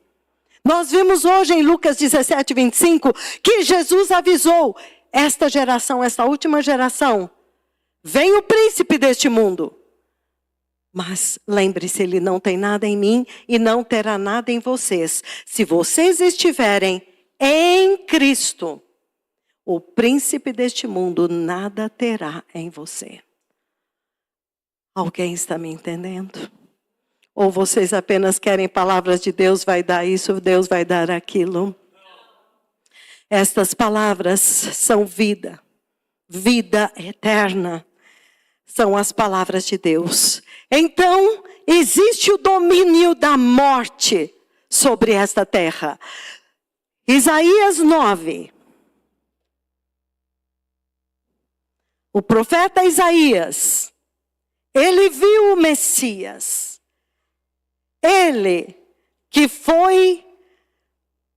Nós vimos hoje em Lucas 17, 25, que Jesus avisou: esta geração, esta última geração, vem o príncipe deste mundo. Mas lembre-se, ele não tem nada em mim e não terá nada em vocês. Se vocês estiverem em Cristo, o príncipe deste mundo nada terá em você. Alguém está me entendendo? Ou vocês apenas querem palavras de Deus vai dar isso, Deus vai dar aquilo? Estas palavras são vida, vida eterna. São as palavras de Deus. Então, existe o domínio da morte sobre esta terra. Isaías 9. O profeta Isaías, ele viu o Messias. Ele que foi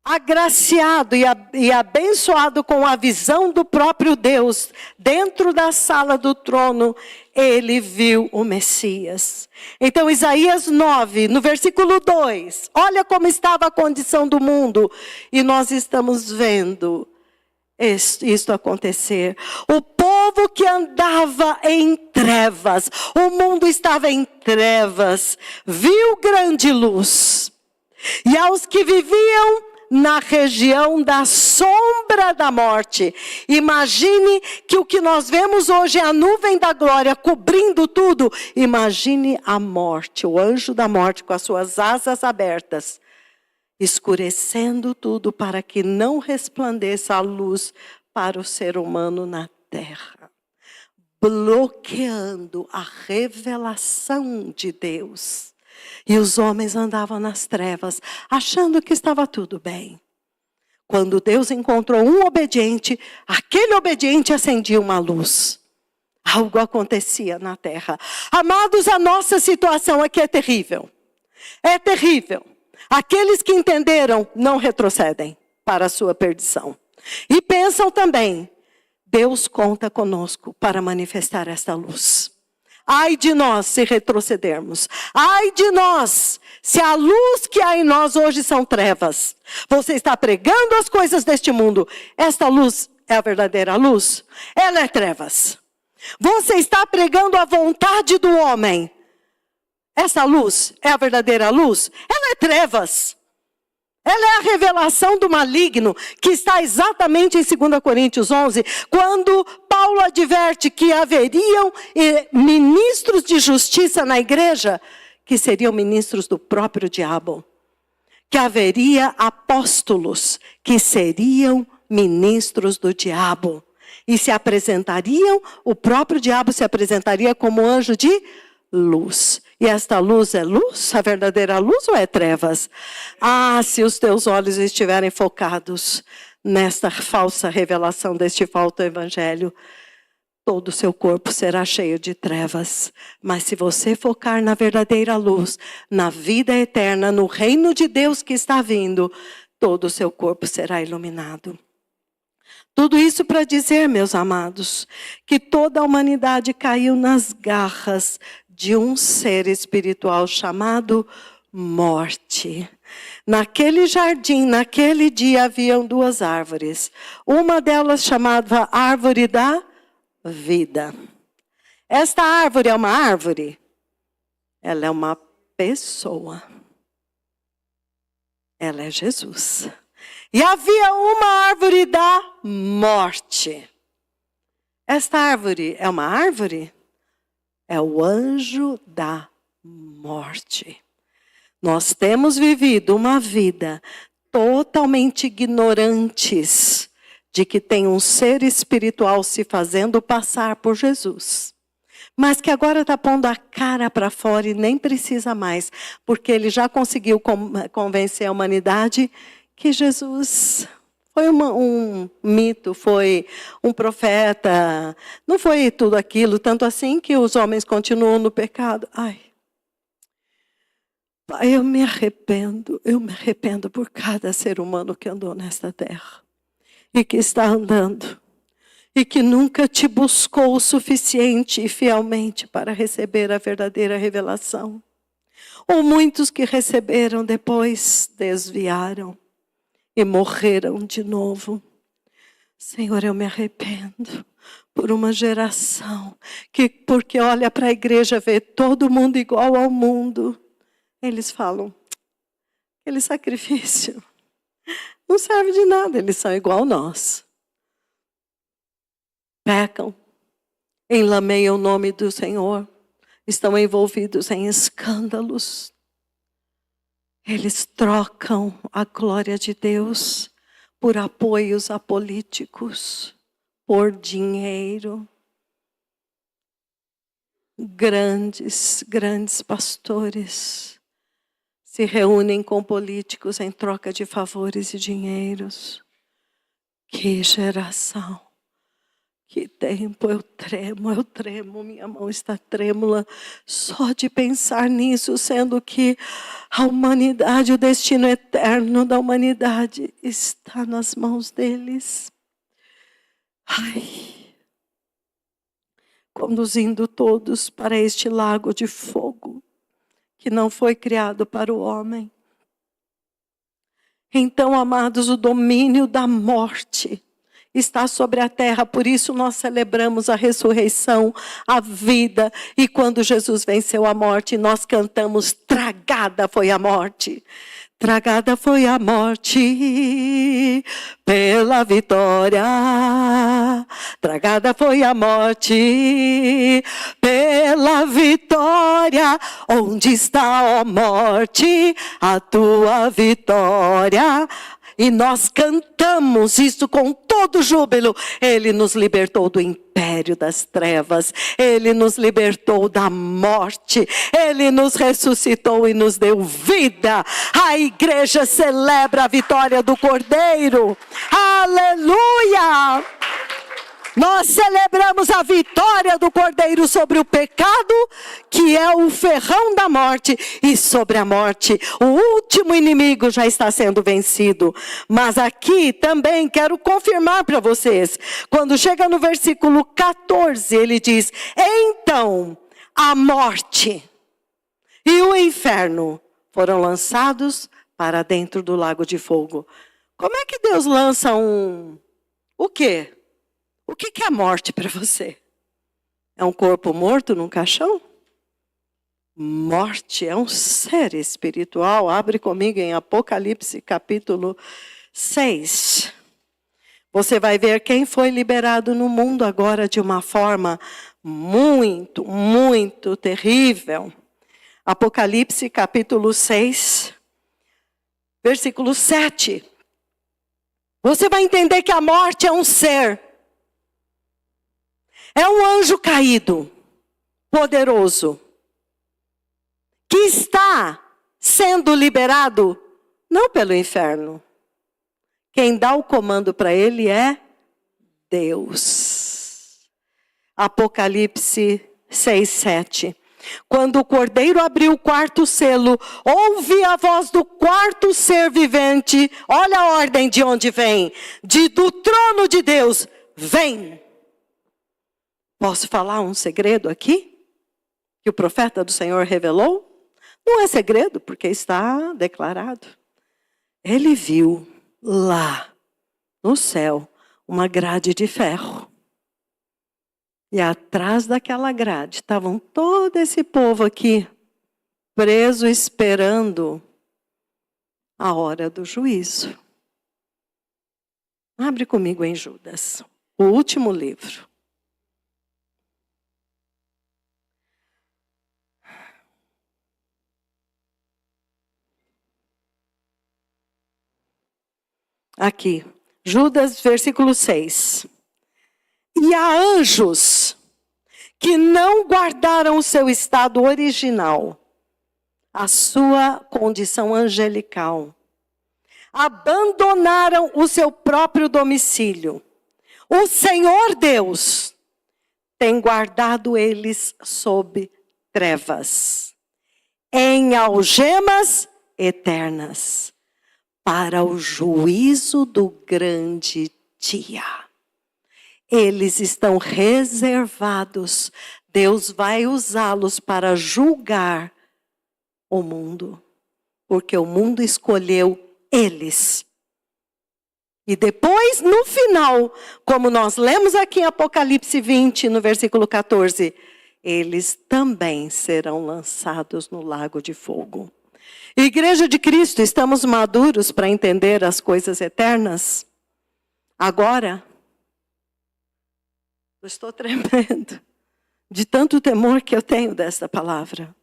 agraciado e abençoado com a visão do próprio Deus, dentro da sala do trono, ele viu o Messias. Então, Isaías 9, no versículo 2, olha como estava a condição do mundo, e nós estamos vendo isto acontecer. O povo que andava em trevas, o mundo estava em trevas, viu grande luz. E aos que viviam na região da sombra da morte, imagine que o que nós vemos hoje é a nuvem da glória cobrindo tudo. Imagine a morte, o anjo da morte com as suas asas abertas, escurecendo tudo para que não resplandeça a luz para o ser humano na terra, bloqueando a revelação de Deus. E os homens andavam nas trevas, achando que estava tudo bem. Quando Deus encontrou um obediente, aquele obediente acendia uma luz. Algo acontecia na terra. Amados, a nossa situação aqui é terrível. É terrível. Aqueles que entenderam não retrocedem para a sua perdição. E pensam também, Deus conta conosco para manifestar esta luz. Ai de nós se retrocedermos. Ai de nós se a luz que há em nós hoje são trevas. Você está pregando as coisas deste mundo. Esta luz é a verdadeira luz? Ela é trevas. Você está pregando a vontade do homem. Essa luz é a verdadeira luz? Ela é trevas. Ela é a revelação do maligno, que está exatamente em 2 Coríntios 11, quando Paulo adverte que haveriam ministros de justiça na igreja, que seriam ministros do próprio diabo. Que haveria apóstolos, que seriam ministros do diabo. E se apresentariam, o próprio diabo se apresentaria como anjo de luz. E esta luz é luz? A verdadeira luz ou é trevas? Ah, se os teus olhos estiverem focados nesta falsa revelação deste falso evangelho, todo o seu corpo será cheio de trevas. Mas se você focar na verdadeira luz, na vida eterna, no reino de Deus que está vindo, todo o seu corpo será iluminado. Tudo isso para dizer, meus amados, que toda a humanidade caiu nas garras de um ser espiritual chamado morte. Naquele jardim, naquele dia, haviam duas árvores. Uma delas chamava árvore da vida. Esta árvore é uma árvore? Ela é uma pessoa. Ela é Jesus. E havia uma árvore da morte. Esta árvore é uma árvore? É o anjo da morte. Nós temos vivido uma vida totalmente ignorantes de que tem um ser espiritual se fazendo passar por Jesus. Mas que agora está pondo a cara para fora e nem precisa mais, porque ele já conseguiu convencer a humanidade que Jesus foi um mito, foi um profeta, não foi tudo aquilo, tanto assim que os homens continuam no pecado. Ai, Pai, eu me arrependo por cada ser humano que andou nesta terra e que está andando e que nunca te buscou o suficiente e fielmente para receber a verdadeira revelação. Ou muitos que receberam depois desviaram e morreram de novo. Senhor, eu me arrependo por uma geração que, porque olha para a igreja, vê todo mundo igual ao mundo. Eles falam, aquele sacrifício não serve de nada, eles são igual a nós. Pecam, enlameiam o nome do Senhor, estão envolvidos em escândalos. Eles trocam a glória de Deus por apoios a políticos, por dinheiro. Grandes pastores se reúnem com políticos em troca de favores e dinheiros. Que geração que tempo eu tremo, minha mão está trêmula só de pensar nisso, sendo que a humanidade, o destino eterno da humanidade está nas mãos deles. Ai, conduzindo todos para este lago de fogo, que não foi criado para o homem. Então, amados, o domínio da morte está sobre a terra, por isso nós celebramos a ressurreição, a vida. E quando Jesus venceu a morte, nós cantamos: tragada foi a morte. Tragada foi a morte pela vitória. Tragada foi a morte pela vitória. Onde está, ó morte, a tua vitória? E nós cantamos isso com todo júbilo. Ele nos libertou do império das trevas. Ele nos libertou da morte. Ele nos ressuscitou e nos deu vida. A igreja celebra a vitória do Cordeiro. Aleluia! Nós celebramos a vitória do Cordeiro sobre o pecado, que é o ferrão da morte, e sobre a morte. O último inimigo já está sendo vencido. Mas aqui também quero confirmar para vocês. Quando chega no versículo 14, ele diz: então a morte e o inferno foram lançados para dentro do lago de fogo. Como é que Deus lança o quê? O que é a morte para você? É um corpo morto num caixão? Morte é um ser espiritual. Abre comigo em Apocalipse capítulo 6. Você vai ver quem foi liberado no mundo agora de uma forma muito, muito terrível. Apocalipse capítulo 6, versículo 7. Você vai entender que a morte é um ser. É um anjo caído, poderoso, que está sendo liberado, não pelo inferno. Quem dá o comando para ele é Deus. Apocalipse 6, 7. Quando o Cordeiro abriu o quarto selo, ouvi a voz do quarto ser vivente. Olha a ordem de onde vem. Do trono de Deus, vem. Posso falar um segredo aqui? Que o profeta do Senhor revelou? Não é segredo, porque está declarado. Ele viu lá no céu uma grade de ferro. E atrás daquela grade estavam todo esse povo aqui, preso esperando a hora do juízo. Abre comigo em Judas, o último livro. Aqui, Judas, versículo 6. E há anjos que não guardaram o seu estado original, a sua condição angelical. Abandonaram o seu próprio domicílio. O Senhor Deus tem guardado eles sob trevas, em algemas eternas, para o juízo do grande dia. Eles estão reservados. Deus vai usá-los para julgar o mundo, porque o mundo escolheu eles. E depois, no final, como nós lemos aqui em Apocalipse 20, no versículo 14, eles também serão lançados no lago de fogo. Igreja de Cristo, estamos maduros para entender as coisas eternas? Agora, eu estou tremendo de tanto temor que eu tenho desta palavra.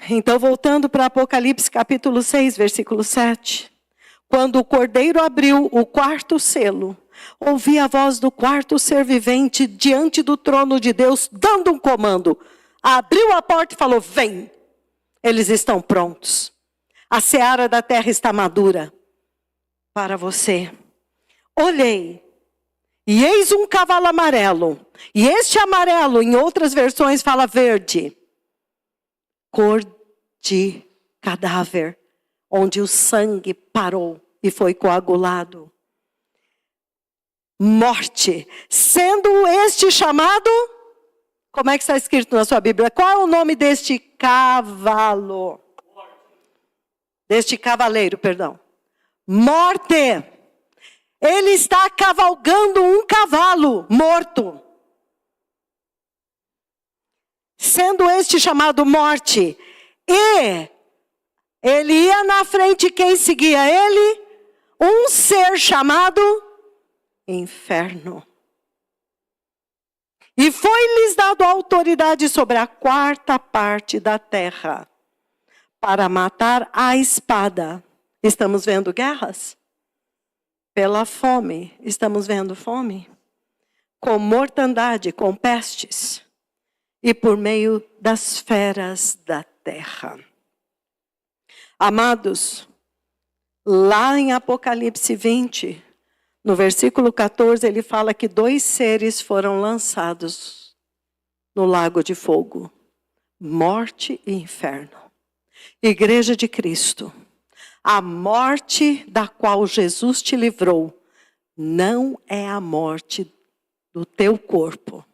Então, voltando para Apocalipse capítulo 6, versículo 7. Quando o Cordeiro abriu o quarto selo, ouvi a voz do quarto ser vivente diante do trono de Deus, dando um comando. Abriu a porta e falou: vem. Eles estão prontos. A seara da terra está madura para você. Olhei, E eis um cavalo amarelo. E este amarelo, em outras versões, fala verde. Cor de cadáver, onde o sangue parou e foi coagulado. Morte. Sendo este chamado, como é que está escrito na sua Bíblia? Qual é o nome deste cavalo? Deste cavaleiro, perdão. Morte. Ele está cavalgando um cavalo morto. Sendo este chamado morte. E ele ia na frente, quem seguia ele? Um ser chamado inferno. E foi-lhes dado autoridade sobre a quarta parte da terra, para matar à espada. Estamos vendo guerras? Pela fome. Estamos vendo fome? Com mortandade, com pestes. E por meio das feras da terra. Amados, lá em Apocalipse 20, no versículo 14, ele fala que 2 seres foram lançados no lago de fogo. Morte e inferno. Igreja de Cristo, a morte da qual Jesus te livrou não é a morte do teu corpo.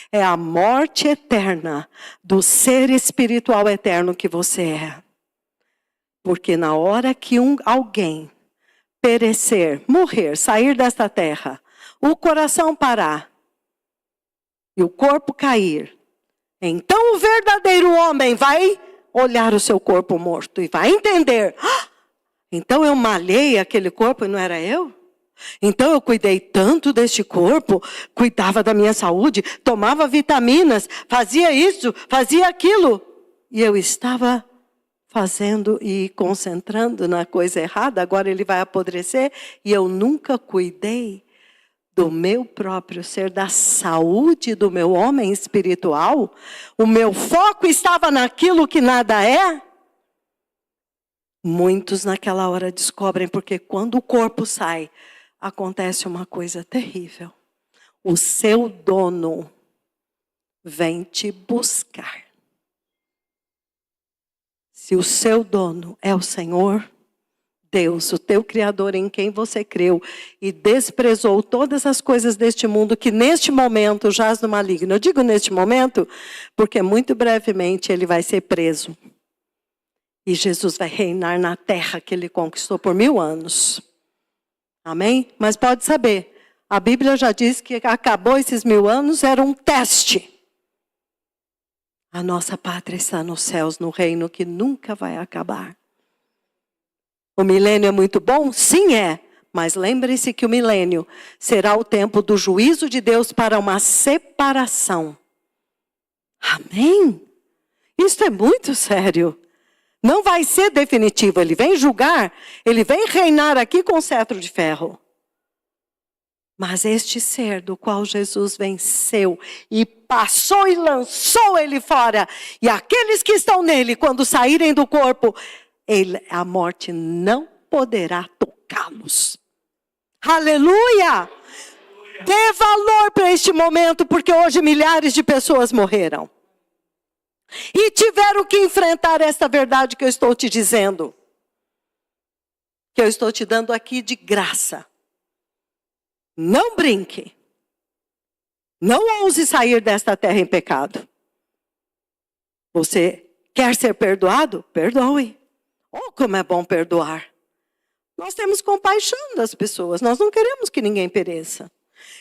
É a morte eterna do ser espiritual eterno que você é. Porque na hora que alguém perecer, morrer, sair desta terra, o coração parar e o corpo cair, então o verdadeiro homem vai olhar o seu corpo morto e vai entender. Então eu malhei aquele corpo e não era eu? Então eu cuidei tanto deste corpo, cuidava da minha saúde, tomava vitaminas, fazia isso, fazia aquilo. E eu estava fazendo e concentrando na coisa errada, agora ele vai apodrecer. E eu nunca cuidei do meu próprio ser, da saúde do meu homem espiritual. O meu foco estava naquilo que nada é. Muitos naquela hora descobrem, porque quando o corpo sai, acontece uma coisa terrível. O seu dono vem te buscar. Se o seu dono é o Senhor, Deus, o teu Criador em quem você creu, e desprezou todas as coisas deste mundo que neste momento jaz no maligno. Eu digo neste momento, porque muito brevemente ele vai ser preso. E Jesus vai reinar na terra que ele conquistou por 1000 anos. Amém? Mas pode saber, a Bíblia já diz que acabou esses 1000 anos, era um teste. A nossa pátria está nos céus, no reino que nunca vai acabar. O milênio é muito bom? Sim, é. Mas lembre-se que o milênio será o tempo do juízo de Deus para uma separação. Amém? Isso é muito sério. Não vai ser definitivo. Ele vem julgar, ele vem reinar aqui com cetro de ferro. Mas este ser do qual Jesus venceu e passou e lançou ele fora. E aqueles que estão nele, quando saírem do corpo, a morte não poderá tocá-los. Aleluia! Dê valor para este momento, porque hoje milhares de pessoas morreram. E tiveram que enfrentar esta verdade que eu estou te dizendo. Que eu estou te dando aqui de graça. Não brinque. Não ouse sair desta terra em pecado. Você quer ser perdoado? Perdoe. Oh, como é bom perdoar. Nós temos compaixão das pessoas. Nós não queremos que ninguém pereça.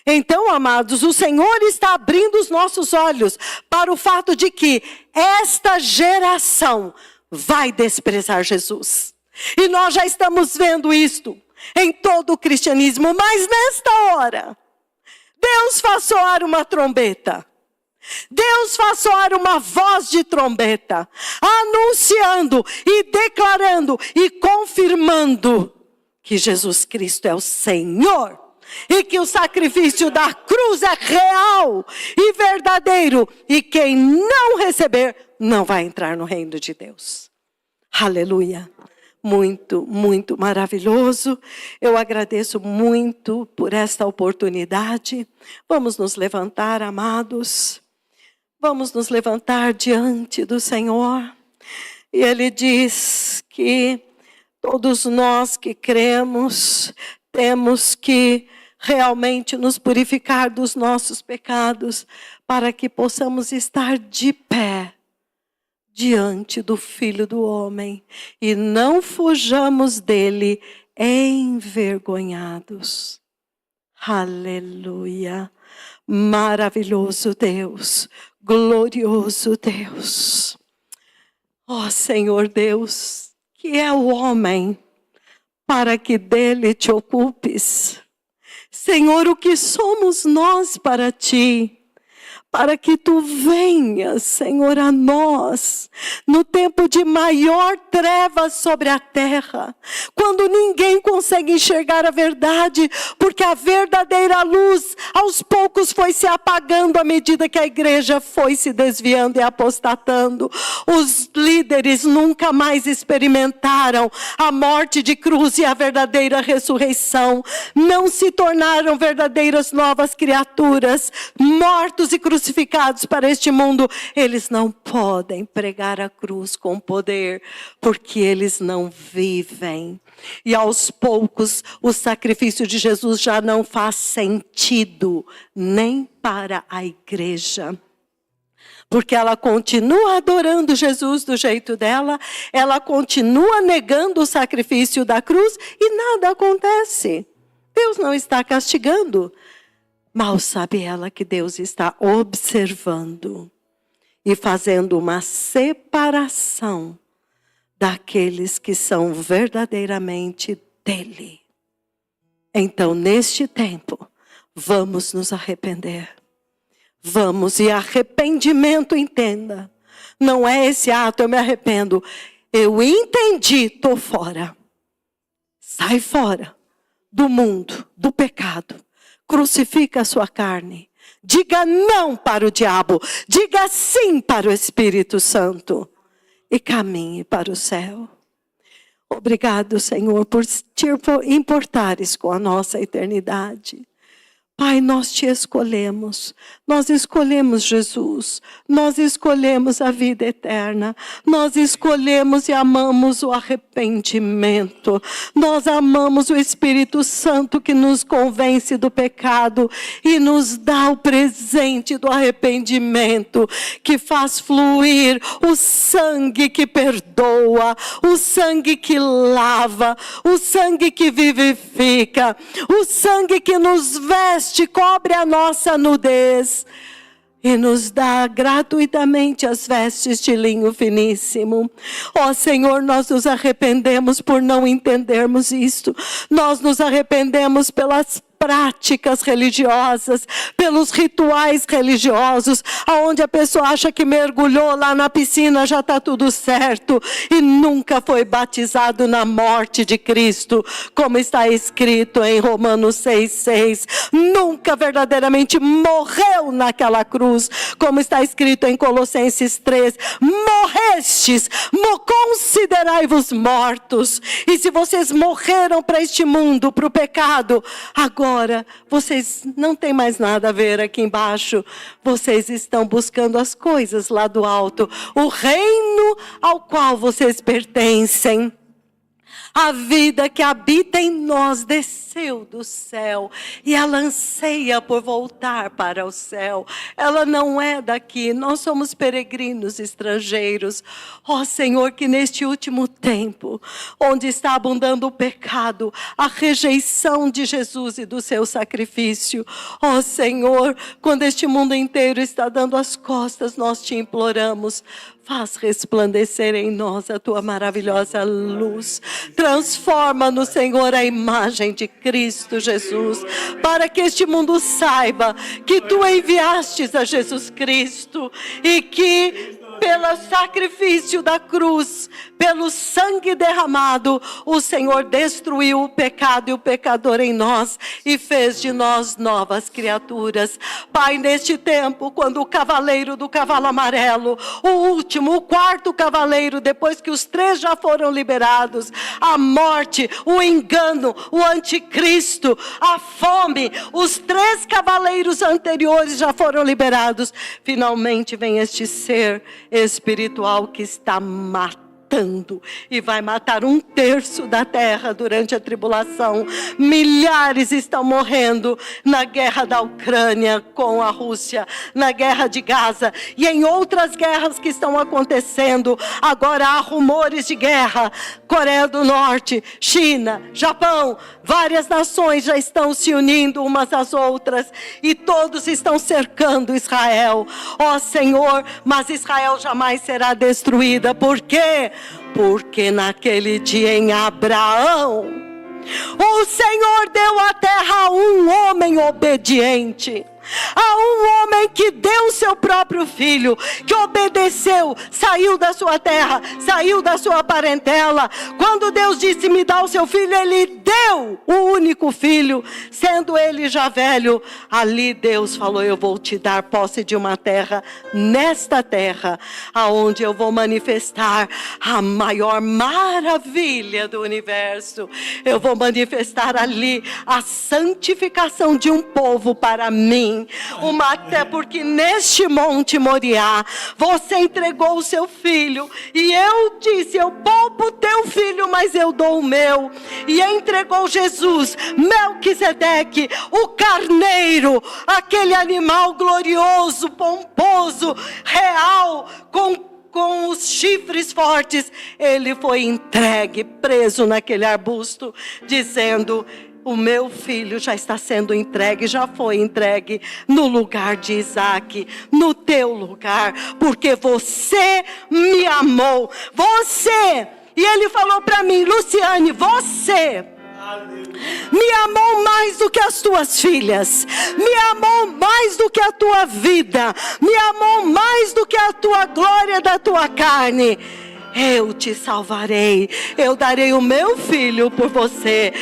Então, amados, o Senhor está abrindo os nossos olhos para o fato de que esta geração vai desprezar Jesus. E nós já estamos vendo isto em todo o cristianismo. Mas nesta hora, Deus faz soar uma trombeta. Deus faz soar uma voz de trombeta, anunciando e declarando e confirmando que Jesus Cristo é o Senhor. E que o sacrifício da cruz é real e verdadeiro. E quem não receber, não vai entrar no reino de Deus. Aleluia. muito, muito maravilhoso. Eu agradeço muito por esta oportunidade. Vamos nos levantar, amados. Vamos nos levantar diante do Senhor. E Ele diz que todos nós que cremos, temos que realmente nos purificar dos nossos pecados, para que possamos estar de pé diante do Filho do Homem e não fujamos dele envergonhados. Aleluia! Maravilhoso Deus, glorioso Deus. Ó Senhor Deus, que é o homem para que dele te ocupes? Senhor, o que somos nós para ti? Para que tu venhas, Senhor, a nós, no tempo de maior treva sobre a terra, quando ninguém consegue enxergar a verdade, porque a verdadeira luz, aos poucos, foi se apagando à medida que a igreja foi se desviando e apostatando. Os líderes nunca mais experimentaram a morte de cruz e a verdadeira ressurreição, não se tornaram verdadeiras novas criaturas, mortos e crucificados para este mundo. Eles não podem pregar a cruz com poder, porque eles não vivem. E aos poucos o sacrifício de Jesus já não faz sentido nem para a igreja. Porque ela continua adorando Jesus do jeito dela, ela continua negando o sacrifício da cruz e nada acontece. Deus não está castigando. Mal sabe ela que Deus está observando e fazendo uma separação daqueles que são verdadeiramente dele. Então, neste tempo, vamos nos arrepender. Vamos, e arrependimento, entenda, não é esse ato, eu me arrependo. Eu entendi, estou fora. Sai fora do mundo, do pecado. Crucifica a sua carne. Diga não para o diabo. Diga sim para o Espírito Santo. E caminhe para o céu. Obrigado, Senhor, por te importares com a nossa eternidade. Pai, nós te escolhemos. Nós escolhemos Jesus. Nós escolhemos a vida eterna. Nós escolhemos e amamos o arrependimento. Nós amamos o Espírito Santo que nos convence do pecado e nos dá o presente do arrependimento, que faz fluir o sangue que perdoa, o sangue que lava, o sangue que vivifica, o sangue que nos veste, cobre a nossa nudez e nos dá gratuitamente as vestes de linho finíssimo. Ó Senhor, nós nos arrependemos por não entendermos isto. Nós nos arrependemos pelas práticas religiosas, pelos rituais religiosos, aonde a pessoa acha que mergulhou lá na piscina, já está tudo certo, e nunca foi batizado na morte de Cristo, como está escrito em Romanos 6,6. Nunca verdadeiramente morreu naquela cruz, como está escrito em Colossenses 3. Morrestes, considerai-vos mortos. E se vocês morreram para este mundo, para o pecado, agora vocês não têm mais nada a ver aqui embaixo. Vocês estão buscando as coisas lá do alto. O reino ao qual vocês pertencem. A vida que habita em nós desceu do céu e ela anseia por voltar para o céu. Ela não é daqui, nós somos peregrinos estrangeiros. Ó Senhor, que neste último tempo, onde está abundando o pecado, a rejeição de Jesus e do seu sacrifício, ó Senhor, quando este mundo inteiro está dando as costas, nós te imploramos. Faz resplandecer em nós a tua maravilhosa luz. Transforma-nos, Senhor, a imagem de Cristo Jesus, para que este mundo saiba que tu enviastes a Jesus Cristo e que pelo sacrifício da cruz, pelo sangue derramado, o Senhor destruiu o pecado e o pecador em nós e fez de nós novas criaturas. Pai, neste tempo, quando o cavaleiro do cavalo amarelo, o último, o quarto cavaleiro, depois que os 3 já foram liberados, a morte, o engano, o anticristo, a fome, os 3 cavaleiros anteriores já foram liberados, finalmente vem este ser espiritual que está matando e vai matar 1/3 da terra durante a tribulação. Milhares estão morrendo na guerra da Ucrânia com a Rússia, na guerra de Gaza e em outras guerras que estão acontecendo. Agora há rumores de guerra. Coreia do Norte, China, Japão, várias nações já estão se unindo umas às outras e todos estão cercando Israel. Ó Senhor, mas Israel jamais será destruída. Por quê? Porque naquele dia em Abraão, o Senhor deu a terra a um homem obediente. A um homem que deu o seu próprio filho, que obedeceu, saiu da sua terra, saiu da sua parentela. Quando Deus disse, me dá o seu filho, Ele deu o único filho, sendo ele já velho. Ali Deus falou, eu vou te dar posse de uma terra, nesta terra, aonde eu vou manifestar a maior maravilha do universo. Eu vou manifestar ali a santificação de um povo para mim. Até porque neste monte Moriá, você entregou o seu filho, e eu disse, eu poupo o teu filho, mas eu dou o meu. E entregou Jesus, Melquisedeque, o carneiro, aquele animal glorioso, pomposo, real, com os chifres fortes. Ele foi entregue, preso naquele arbusto, dizendo, o meu filho já está sendo entregue, já foi entregue no lugar de Isaac, no teu lugar, porque você me amou, você. E ele falou para mim, Luciane, você me amou mais do que as tuas filhas, me amou mais do que a tua vida, me amou mais do que a tua glória da tua carne. Eu te salvarei, eu darei o meu filho por você,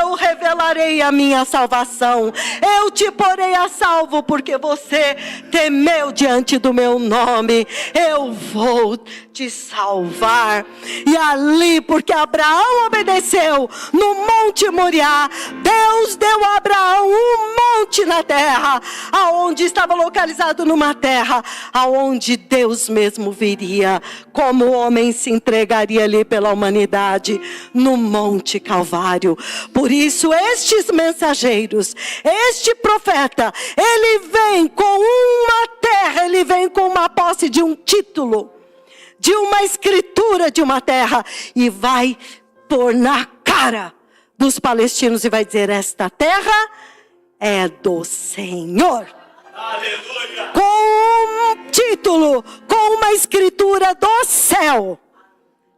eu revelarei a minha salvação, eu te porei a salvo porque você temeu diante do meu nome, eu vou te salvar. E ali, porque Abraão obedeceu no Monte Moriá, Deus deu a Abraão um monte na terra, aonde estava localizado numa terra, aonde Deus mesmo viria como homem, se entregaria ali pela humanidade no Monte Calvário. Por isso estes mensageiros, este profeta, ele vem com uma terra, ele vem com uma posse de um título, de uma escritura de uma terra, e vai pôr na cara dos palestinos e vai dizer, esta terra é do Senhor. Aleluia. Com um título, com uma escritura do céu.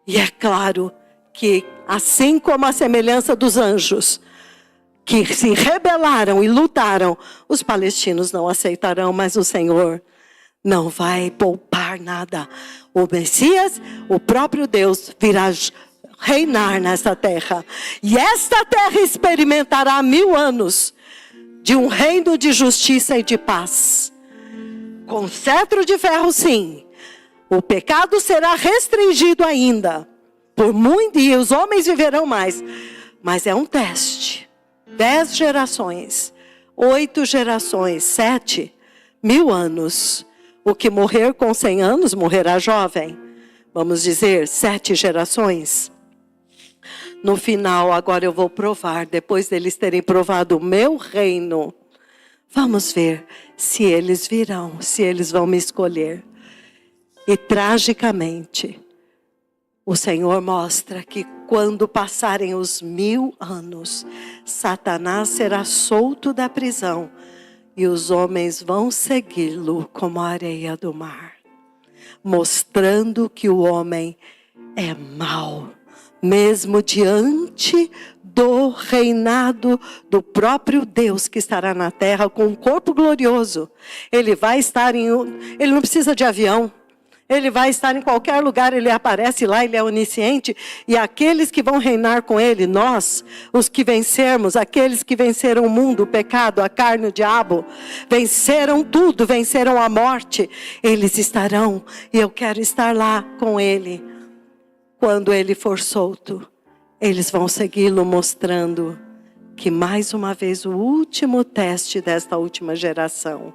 E é claro que, assim como a semelhança dos anjos que se rebelaram e lutaram, os palestinos não aceitarão, mas o Senhor não vai poupar nada. O Messias, o próprio Deus, virá reinar nessa terra. E esta terra experimentará 1000 anos de um reino de justiça e de paz. Com cetro de ferro, sim. O pecado será restringido ainda. Por muito, e os homens viverão mais. Mas é um teste. 10 gerações. 8 gerações. 7. 1000 anos. O que morrer com 100 anos, morrerá jovem. Vamos dizer, 7 gerações. No final, agora eu vou provar, depois deles terem provado o meu reino, vamos ver se eles virão, se eles vão me escolher. E tragicamente, o Senhor mostra que quando passarem os 1000 anos, Satanás será solto da prisão e os homens vão segui-lo como a areia do mar, mostrando que o homem é mau. Mesmo diante do reinado do próprio Deus que estará na terra com um corpo glorioso. Ele vai estar ele não precisa de avião, Ele vai estar em qualquer lugar, ele aparece lá, ele é onisciente. E aqueles que vão reinar com ele, nós, os que vencermos, aqueles que venceram o mundo, o pecado, a carne, o diabo, venceram tudo, venceram a morte, eles estarão, e eu quero estar lá com ele. Quando ele for solto, eles vão segui-lo mostrando que mais uma vez o último teste desta última geração,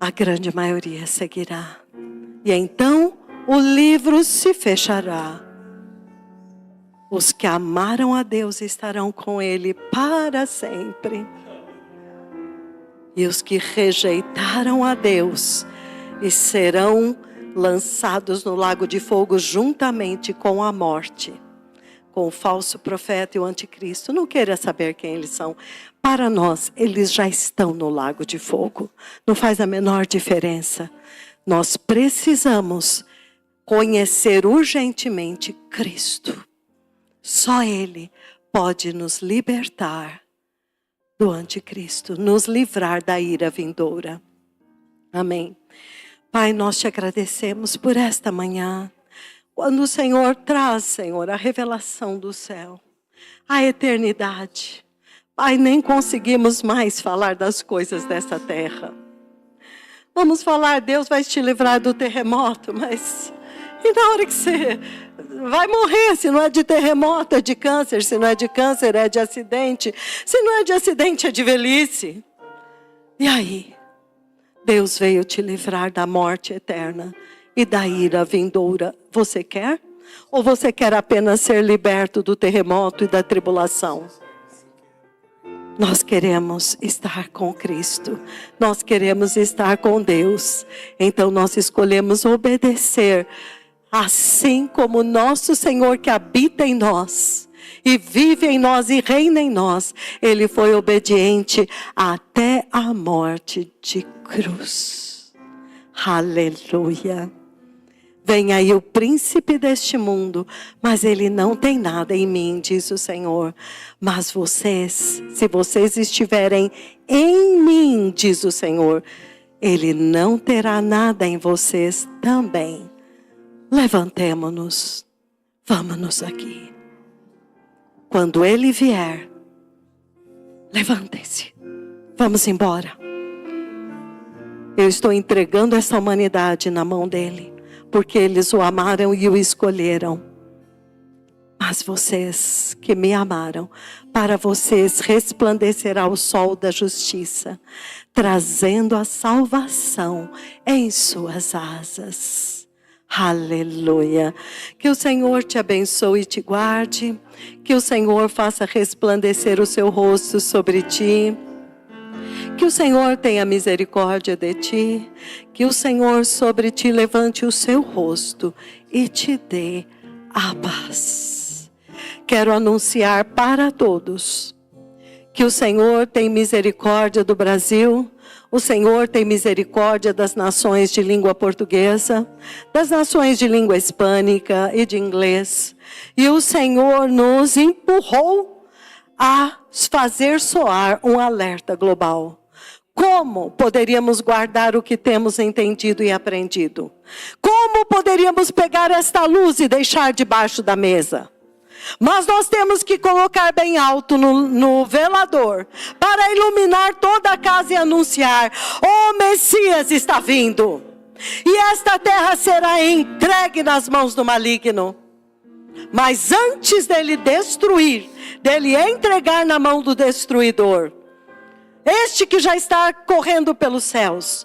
a grande maioria seguirá. E então o livro se fechará. Os que amaram a Deus estarão com ele para sempre. E os que rejeitaram a Deus e serão lançados no lago de fogo juntamente com a morte, com o falso profeta e o anticristo. Não queira saber quem eles são. Para nós, eles já estão no lago de fogo. Não faz a menor diferença. Nós precisamos conhecer urgentemente Cristo. Só Ele pode nos libertar do anticristo, nos livrar da ira vindoura. Amém. Pai, nós te agradecemos por esta manhã. Quando o Senhor traz, Senhor, a revelação do céu, a eternidade. Pai, nem conseguimos mais falar das coisas dessa terra. Vamos falar, Deus vai te livrar do terremoto, mas e na hora que você vai morrer, se não é de terremoto, é de câncer, se não é de câncer, é de acidente, se não é de acidente, é de velhice. E aí? Deus veio te livrar da morte eterna e da ira vindoura. Você quer? Ou você quer apenas ser liberto do terremoto e da tribulação? Nós queremos estar com Cristo. Nós queremos estar com Deus. Então nós escolhemos obedecer, assim como o nosso Senhor que habita em nós e vive em nós e reina em nós. Ele foi obediente até a morte de cruz. Aleluia. Vem aí o príncipe deste mundo, mas ele não tem nada em mim, diz o Senhor. Mas vocês, se vocês estiverem em mim, diz o Senhor, ele não terá nada em vocês também. Levantemo-nos, vamos-nos aqui. Quando ele vier, levantem-se, vamos embora. Eu estou entregando essa humanidade na mão dele, porque eles o amaram e o escolheram. Mas vocês que me amaram, para vocês resplandecerá o sol da justiça, trazendo a salvação em suas asas. Aleluia. Que o Senhor te abençoe e te guarde. Que o Senhor faça resplandecer o seu rosto sobre ti. Que o Senhor tenha misericórdia de ti. Que o Senhor sobre ti levante o seu rosto e te dê a paz. Quero anunciar para todos que o Senhor tem misericórdia do Brasil. O Senhor tem misericórdia das nações de língua portuguesa, das nações de língua hispânica e de inglês. E o Senhor nos empurrou a fazer soar um alerta global. Como poderíamos guardar o que temos entendido e aprendido? Como poderíamos pegar esta luz e deixar debaixo da mesa? Mas nós temos que colocar bem alto no velador, para iluminar toda a casa e anunciar: o Messias está vindo. E esta terra será entregue nas mãos do maligno. Mas antes dele destruir, dele entregar na mão do destruidor, este que já está correndo pelos céus,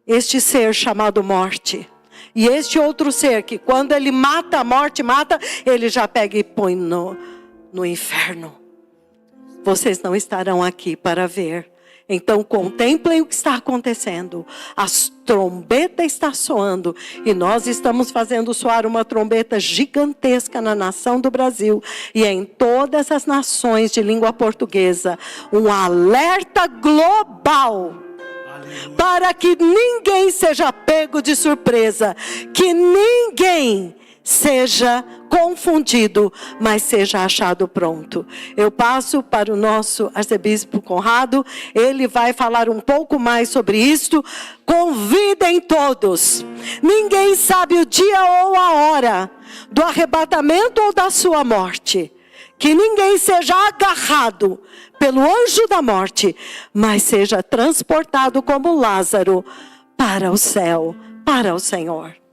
este ser chamado morte, e este outro ser que quando ele mata, a morte mata, ele já pega e põe no inferno. Vocês não estarão aqui para ver. Então contemplem o que está acontecendo. As trombetas estão soando. E nós estamos fazendo soar uma trombeta gigantesca na nação do Brasil. E em todas as nações de língua portuguesa. Um alerta global. Para que ninguém seja pego de surpresa. Que ninguém seja confundido, mas seja achado pronto. Eu passo para o nosso arcebispo Conrado, ele vai falar um pouco mais sobre isto. Convidem todos. Ninguém sabe o dia ou a hora do arrebatamento ou da sua morte. Que ninguém seja agarrado pelo anjo da morte, mas seja transportado como Lázaro para o céu, para o Senhor.